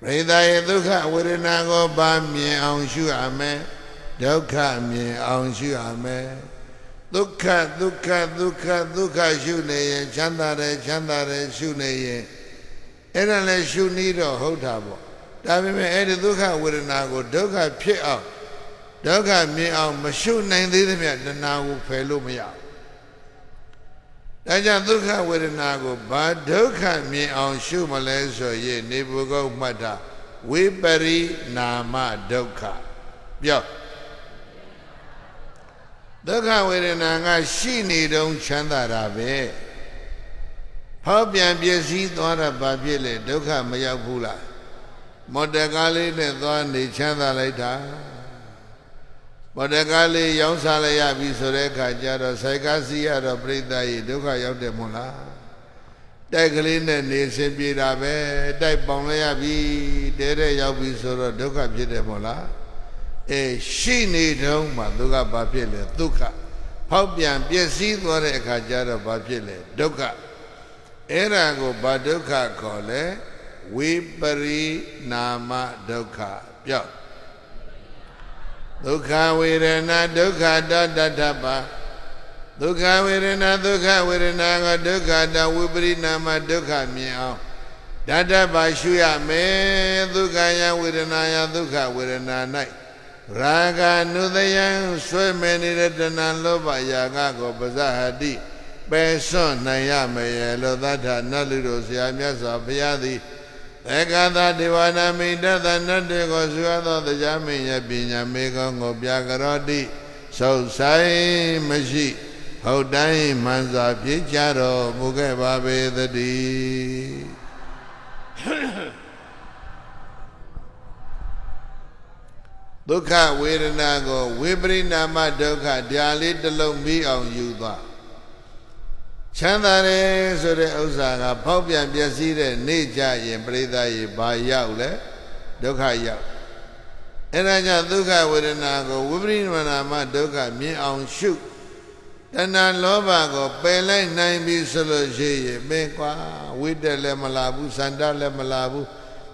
ပရိသတ်ရဲ့ဒုက္ခဝေဒနာကိုဘာမြင်အောင်ရှုရမယ် ဒုက္ခမြင်အောင်ရှုရမယ်ဒုက္ခဒုက္ခဒုက္ခဒုက္ခရှုနေရင်ချမ်းသာတယ်ချမ်းသာတယ်ရှုနေရင်အဲ့ဒါလည်းရှုနည်းတော့ဟုတ်တာပေါ့ဒါပေမဲ့အဲ့ဒီဒုက္ခဝေဒနာကိုဒုက္ခဖြစ်အောင်ဒုက္ခမြင်အောင်မရှုနိုင်သေးသမျှတဏှာကိုဖယ်လို့မရဘူးဒါကြောင့်ဒုက္ခဝေဒနာကိုဘာဒုက္ခမြင်အောင်ရှုမလဲဆိုရင်နေပုဂုတ်မှတ်တာဝိပရိနာမဒုက္ခပြောဒုက္ခဝေဒနာကရှိနေတုန်းချမ်းသာတာပဲဖောက်ပြန်ပြည့်စည်သွားတာဘာဖြစ်လဲဒုက္ခမရောက်ဘူးလားမော်တော်ကားလေးနဲ့သွားနေချမ်းသာလိုက်တာမော်တော်ကားလေးရောင်းစားလိုက်ရပြီဆိုတဲ့အခါကျတော့ဆိုင်ကားစီးရတော့ပြိဿကြီးဒုက္ခရောက်တယ်မို့လားတိုက်ကလေးနဲ့နေစင်ပြေတာပဲတိုက်ပေါင်လိုက်ရပြီတဲတဲ့ရောက်ပြီဆိုတော့ဒုက္ခဖြစ်တယ်မို့လားရှိနေတုန်းမှာဒုက္ခဘာဖြစ်လဲဒုက္ခဖောက်ပြန်ပျက်စီးသွားတဲ့အခါကျတော့ဘာဖြစ်လဲဒုက္ခအဲ့ဒါကိုဘာဒုက္ခခေါ်လဲဝိပရိနာမဒုက္ခပြောဒုက္ခဝေဒနာဒုက္ခတတ္ထပါဒုက္ခဝေဒနာဒုက္ခဝေဒနာကဒုက္ခတဝိပရိနာမဒုက္ခမြင်အောင်တတ္ထပါရှုရမယ်ဒုက္ခယဝေဒနာယဒုက္ခဝေဒနာ၌ရာဂနုသယံဆွဲမဲ့နေတဲ့တဏှာလောဘရာဂကိုပဇဟတိပယ်စွန့်နိုင်ရမယ်လို့သတ္ထနတ်လူတို့ဆရာမြတ်စွာဘုရားသည်သေကသာဒေဝနာမိတ္တသနတ်တွေကိုဆွေသောတရားမင်းရဲ့ပညာမေကောင်းကိုပြကြရောတိဆုတ်ဆိုင်မရှိဟုတ်တိုင်းမှန်စွာပြည့်ကြတော်မူခဲ့ပါပေသတည်းဒုက္ခဝေဒနာကိုဝိပရိနာမဒုက္ခတရားလေးတစ်လုံးပြီးအောင်ယူသွားချမ်းသာတယ်ဆိုတဲ့ဥစ္စာကဖောက်ပြန်ပျက်စီးတဲ့နေ့ကြရင်ပြိဿရေဘာရောက်လဲဒုက္ခရောက်အဲဒါကြောင့်ဒုက္ခဝေဒနာကိုဝိပရိနာမဒုက္ခမြင်အောင်ရှုတဏှာလောဘကိုပယ်လိုက်နိုင်ပြီဆိုလို့ရှိရင်မင်းကွာဝိတ္တလည်းမလာဘူးစန္ဒလည်းမလာဘူး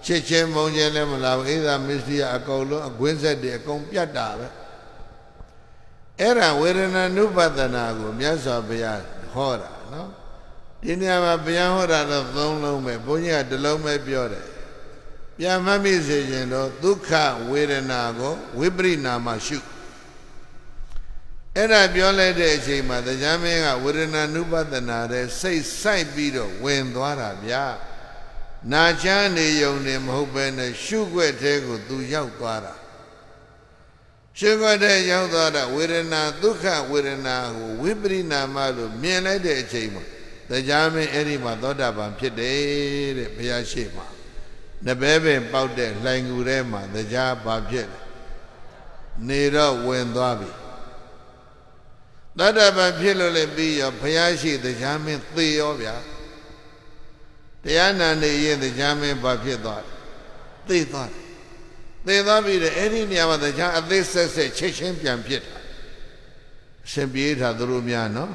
ချစ်ချင်းမုန်းချင်းလည်းမလာဘူးအိဒါမစ္စရိယအကုန်လုံးအကွင်းဆက်တွေအကုန်ပြတ်တာပဲအဲ့ဒါဝေဒနာနုပဒနာကိုမြတ်စွာဘုရားဟောတာနော်ဒီနေရာမှာဘုရားဟောတာတော့သုံးလုံးပဲဘုန်းကြီးကတစ်လုံးပဲပြောတယ်ပြန်မှတ်မိစေခြင်းတော့ဒုက္ခဝေဒနာကိုဝိပရိနာမရှုအဲ့ဒါပြောလိုက်တဲ့အချိန်မှာတရားမင်းကဝေဒနာနုပဒနာတဲ့စိတ်ဆိုင်ပြီးတော့ဝင်သွားတာဗျာနာချမ်းနေုံနဲ့မဟုတ်ပဲနဲ့ရှုွက်တဲ့ကိုသူရောက်သွားတာရှုွက်တဲ့ရောက်သွားတာဝေဒနာဒုက္ခဝေဒနာကိုဝိပရိနာမလို့မြင်လိုက်တဲ့အချိန်မှာတရားမင်းအဲ့ဒီမှာသောတာပန်ဖြစ်တယ်တဲ့ဘုရားရှိခိုးနဘဲပင်ပေါက်တဲ့လှိုင်ကူထဲမှာတရားဘာဖြစ်လဲနေတော့ဝင်သွားပြီသောတာပန်ဖြစ်လို့လည်းပြီးရောဘုရားရှိတရားမင်းသေရောဗျာတရားနာနေရင်တရားမင်းဘာဖြစ်သွားလဲသေသွားတယ်သေသွားပြီတဲ့အဲ့ဒီနေရာမှာတရားအသေးဆက်ဆက်ချက်ချင်းပြန်ဖြစ်တာရှင်ပြေးတာသူတို့များနော်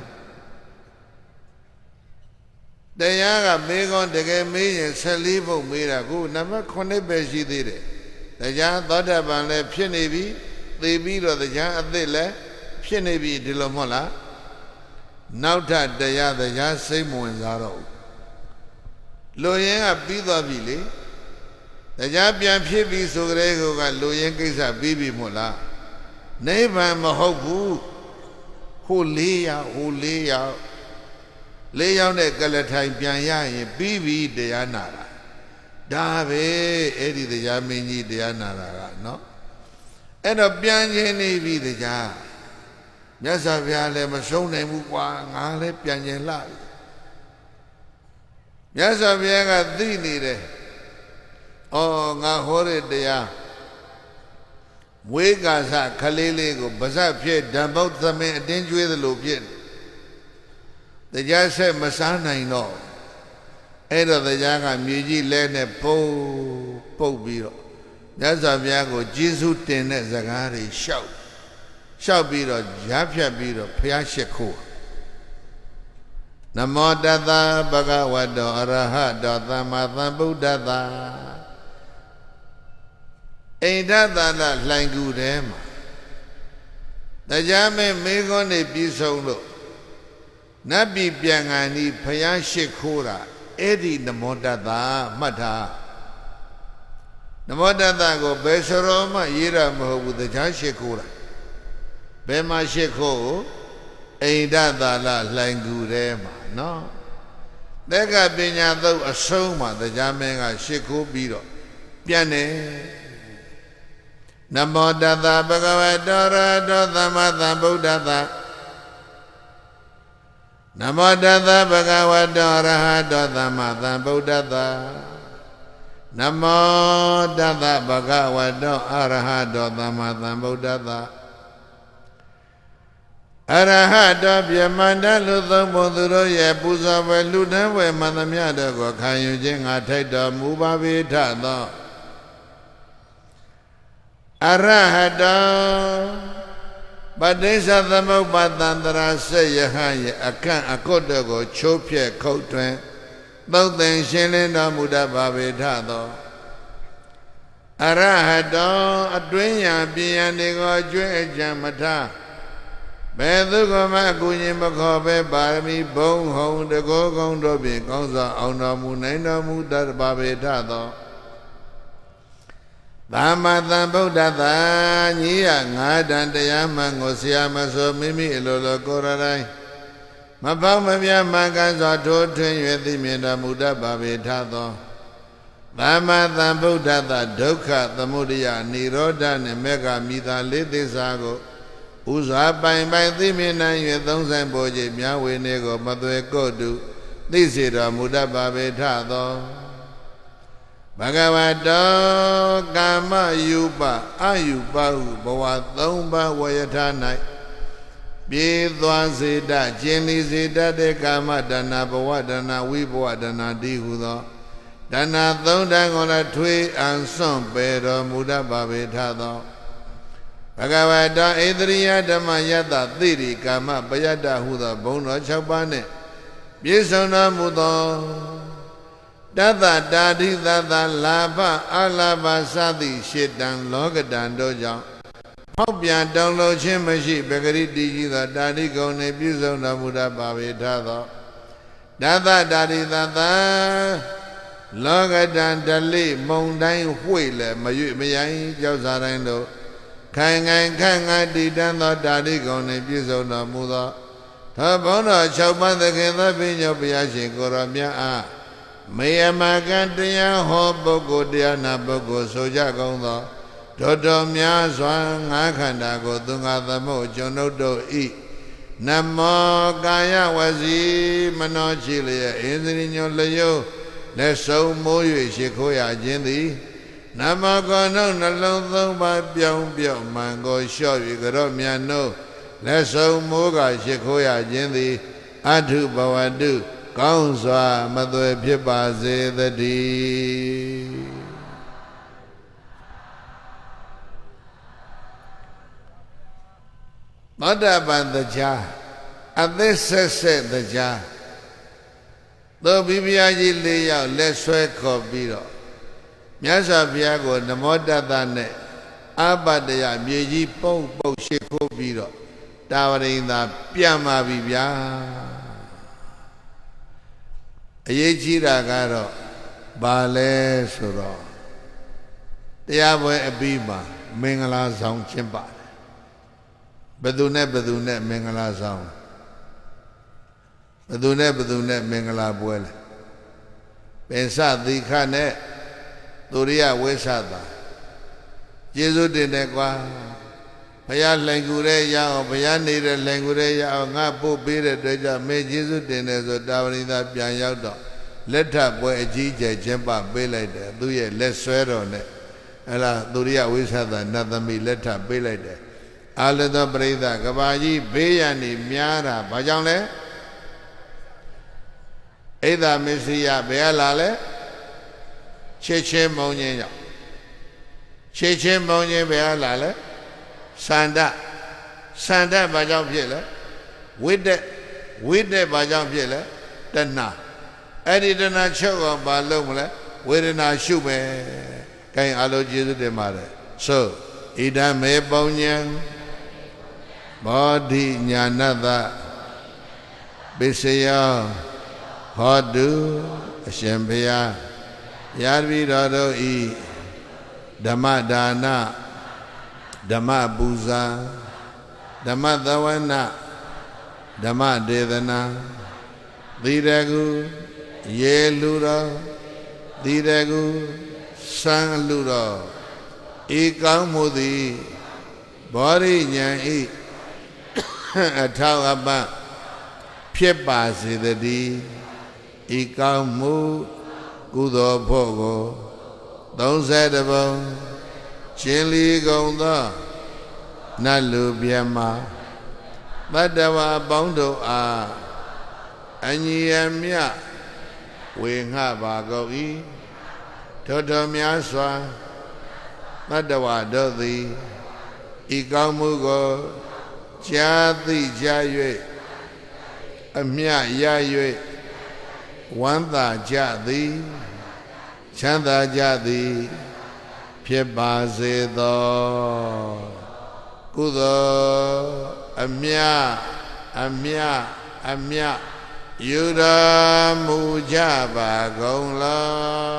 တရားကမေးကောင်းတကယ်မေးရင်14ဘုတ်မေးတာခုနံပါတ်9ပဲရှိသေးတယ်တရားသောတာပန်လည်းဖြစ်နေပြီသေပြီးတော့တရားအသေးလည်းဖြစ်နေပြီဒီလိုမဟုတ်လားနောက်ထပ်တရားစိတ်မဝင်စားတော့ဘူးလူရင်းကပြီးသွားပြီလေတရားပြန်ဖြစ်ပြီဆိုကြတဲ့ကောကလူရင်းကိစ္စပြီးပြီမို့လားနိဗ္ဗာန်မဟုတ်ဘူးဟို4ယောက်နဲ့ကလထိုင်ပြန်ရရင်ပြီးပြီတရားနာတာဒါပဲအဲ့ဒီတရားမင်းကြီးတရားနာတာကနော်အဲ့တော့ပြန်ခြင်းနေပြီတရားမြတ်စွာဘုရားလည်းမဆုံးနိုင်ဘူးကွာငါလည်းပြန်ခြင်းလာပြီမြတ်စွာဘုရားကသိနေတယ်ဩငါဟောတဲ့တရားမွေးကာစခလေးလေးကိုဗဇတ်ဖြစ်ဓမ္မုတ်သမင်အတင်းကျွေးသလိုဖြစ်တရားဆက်မစားနိုင်တော့အဲ့တော့တရားကမြေကြီးလဲနဲ့ပုတ်ပြီးတော့မြတ်စွာဘုရားကိုကျေးဇူးတင်တဲ့စကားတွေလျှောက်ပြီးတော့ရားဖြတ်ပြီးတော့ဘုရားရှိခိုးနမောတတ္တဗုဒ္ဓဝတ္တောအရဟတောသမ္မာသမ္ဗုဒ္ဓတ္တအိန္ဒသနာလှိုင်ကူထဲမှာ တရားမဲ့မေခွန်းနေပြီးဆုံးလို့နတ်ပြည်ပြန်ကန်ဒီဖယားရှိခိုးတာအဲ့ဒီနမောတတ္တမှတ်ထားနမောတတ္တကိုဘယ်ဆိုတော့မှရေးတာမဟုတ်ဘူးတရားရှိခိုးတာဘယ်မှာရှိခိုးအိန္ဒသာလလှိုင်ကူထဲမှာနော်တက္ကပညာသုတ်အဆုံးမှာတရားမင်းကရှိခိုးပြီးတော့ပြန်တယ်နမောတတ္တဘဂဝတောရတောသမ္မာသမ္ဗုဒ္ဓတ္တနမောတတ္တဘဂဝတောရဟတောသမ္မာသမ္ဗုဒ္ဓတ္တနမောတတ္တဘဂဝတောအရဟတောသမ္မာသမ္ဗုဒ္ဓတ္တအရဟတောပြမန္တလူသုံးပုံသူတို့ရဲ့ပူဇော်ပွဲလူတန်းပွဲမှန်သမျှတို့ကိုခံယူခြင်းငါထိုက်တော်မူပါပေထသောအရဟတောပဋိစ္စသမုပ္ပါဒန္တရာစေယဟရဲ့အခန့်အကွတ်တို့ကိုချိုးဖျက်ခုတ်ထွင်းသုတ်သင်ရှင်းလင်းတော်မူတတ်ပါပေထသောအရဟတောအတွင်းရန်ပြင်ရန်တွေကိုအကျွင့်အကြံမထားဘယ်သူကမှအကူအညီမခေါ်ပဲပါရမီဘုံဟုံတကောကုံတို့ဖြင့်ကောင်းစွာအောင်တော်မူနိုင်တော်မူတတ်ပါပေထသောသမ္မာသမ္ဗုဒ္ဓတ္တညီရငါးတန်တရားမှန်ကိုဆရာမဆိုမိမိအလိုလိုကိုယ်တိုင်မပေါမပြမှန်ကန်စွာထိုးထွင်း၍သိမြင်တော်မူတတ်ပါပေထသောသမ္မာသမ္ဗုဒ္ဓတ္တဒုက္ခသမုဒယនិရောဓနှင့်မေဃမိသာလေးသစ္စာကိုဥစွာပိုင်ပိုင်သိမြင်နိုင်၍သုံးဆိုင်ပေါ်ခြင်းမြဝေနေကိုမသွေကို့တုသိစေတော်မူတတ်ပါပေထသောဘဂဝတောကာမယူပအယူပဟုဘဝသုံးပါးဝယထာ၌ပြေးသွားစေတတ်ကျင်လီစေတတ်တဲ့ကာမတဏဘဝတဏဝိဘဝတဏတိဟုသောတဏသုံးတန်ကိုလည်းထွေးအံစွန့်ပယ်တော်မူတတ်ပါပေထသောဘဂဝတောဣန္ဒြိယဓမ္မယတ္တသိရိကာမပယတ္တဟုသောဘုံတော်၆ပါးနှင့်ပြည့်စုံတော်မူသောတတ္တတာဓိသတ္တလာဘအလာဘစသည်ရှစ်တံလောကတံတို့ကြောင့်ဖောက်ပြန်တောင်းလို့ခြင်းမရှိပဂရိတိကြီးသောတာဓိကုံနှင့်ပြည့်စုံတော်မူတတ်ပါပေထသောတတ္တတာဓိသတ္တလောကတံဒလိမုံတိုင်းဝှေ့လည်းမရွေ့မရိုင်းကြောက်စားတိုင်းတို့ခိုင်ခိုင်ခန့်ခန့်တည်တံ့သောတာဓိကုံနှင့်ပြည့်စုံတော်မူသောသောဘုန်းတော်၆ပါးသခင်သောဘိညောဘုရားရှင်ကိုရောမြတ်အားမေယမကံတရားဟောပုဂ္ဂိုလ်တရားနာပုဂ္ဂိုလ်ဆိုကြကုန်သောတော်တော်များစွာငါးခန္ဓာကိုသူငါသမုတ်ကျွန်ုပ်တို့ဤနမောကာယဝစီမနောချီလျက်ဣန္ဒြိညောလျောလက်ဆုံးမိုး၍ရှိခိုးရခြင်းသည်နမောကောနှုတ်နှလုံးသုံးပါးပြောင်းပြောင်းမှန်ကိုလျှော့၍ကြော့မြန်နှုတ်လက်ဆုံးမိုးကရှိခိုးရခြင်းသည်အထုဘဝတုကောင်းစွာမသွေဖြစ်ပါစေတည်းသောတာပန်တရားအသစ်ဆက်ဆက်တရားသောဘိဗယာကြီး၄ယောက်လက်ဆွဲခေါ်ပြီးတော့မြတ်စွာဘုရားကိုနမောတတ္တနဲ့အပတ္တယမြေကြီးပုတ်ပုတ်ရှိခိုးပြီးတော့တာဝရိန္ဒာပြန်มาပြီဗျာအရေးကြီးတာကတော့ဘာလဲဆိုတော့တရားပွဲအပြီးမှာမင်္ဂလာဆောင်ကျင်းပါတယ်ဘယ်သူနဲ့ဘယ်သူနဲ့မင်္ဂလာဆောင်ဘယ်သူနဲ့ဘယ်သူနဲ့မင်္ဂလာပွဲလဲပင်စသီခနဲ့သူရိယဝိသတာကျေးဇူးတင်တယ်ကွာဘုရားလှိုင်ကူရဲရအောင်ဘုရားနေတဲ့လှိုင်ကူရဲရအောင်ငါပို့ပေးတဲ့အတွက်ကြောင့်မေကျေးဇူးတင်တယ်ဆိုတာဝရိန္ဒာပြန်ရောက်တော့လက်ထပ်ပွဲအကြီးကျယ်ကျင်းပပေးလိုက်တယ်သူရဲ့လက်ဆွဲတော်နဲ့အဲ့ဒါသူရိယဝိသတာနတ်သမီးလက်ထပ်ပေးလိုက်တယ်အာလသောပရိသကဘာကြီးဘေးရန်နေများတာဘာကြောင့်လဲအိဒါမစ္စရိယဘယ်လာလဲချစ်ချင်းမုံချင်းကြောင့်ချစ်ချင်းမုံချင်းဘယ်လာလဲစန္ဒဘာကြောင့်ဖြစ်လဲဝိတက်ဘာကြောင့်ဖြစ်လဲတဏှာအဲ့ဒီတဏှာချုပ်အောင်ဘာလုပ်မလဲဝေဒနာရှုမယ်။ကိုင်အလိုကျေးဇူးတင်ပါတယ်။ဆိုဣဒံမေပုံညံ ဘောဓိညာဏတပစ္စယောဟောတုအရှင်ဘုရားယာတပိတော်တို့ဤဓမ္မဒါနဓမ္မပူဇာဓမ္မသဝနာဓမ္မဒေသနာသီရကုရေလူတော်သီရကုစံလူတော်ဤကောင်းမှုသည်ဘောဓိဉာဏ်ဤအထောက်အပံ့ဖြစ်ပါစေတည်းဤကောင်းမှုကုသိုလ်ဖို့ကို30ပုံရှင်လီကုန်သောနတ်လူမြတ်မှာတတ္တဝါပေါင်းတို့အားအညီအမျှဝေငှပါကုန်၏ထိုတော်များစွာတတ္တဝါတို့သည်ဤကောင်းမှုကိုကြားသိကြ၍အမျှရ၍ဝမ်းသာကြသည်ချမ်းသာကြသည်ဖြစ်ပါစေသောကုသိုလ်အမြယူတော်မူကြပါကုန်လော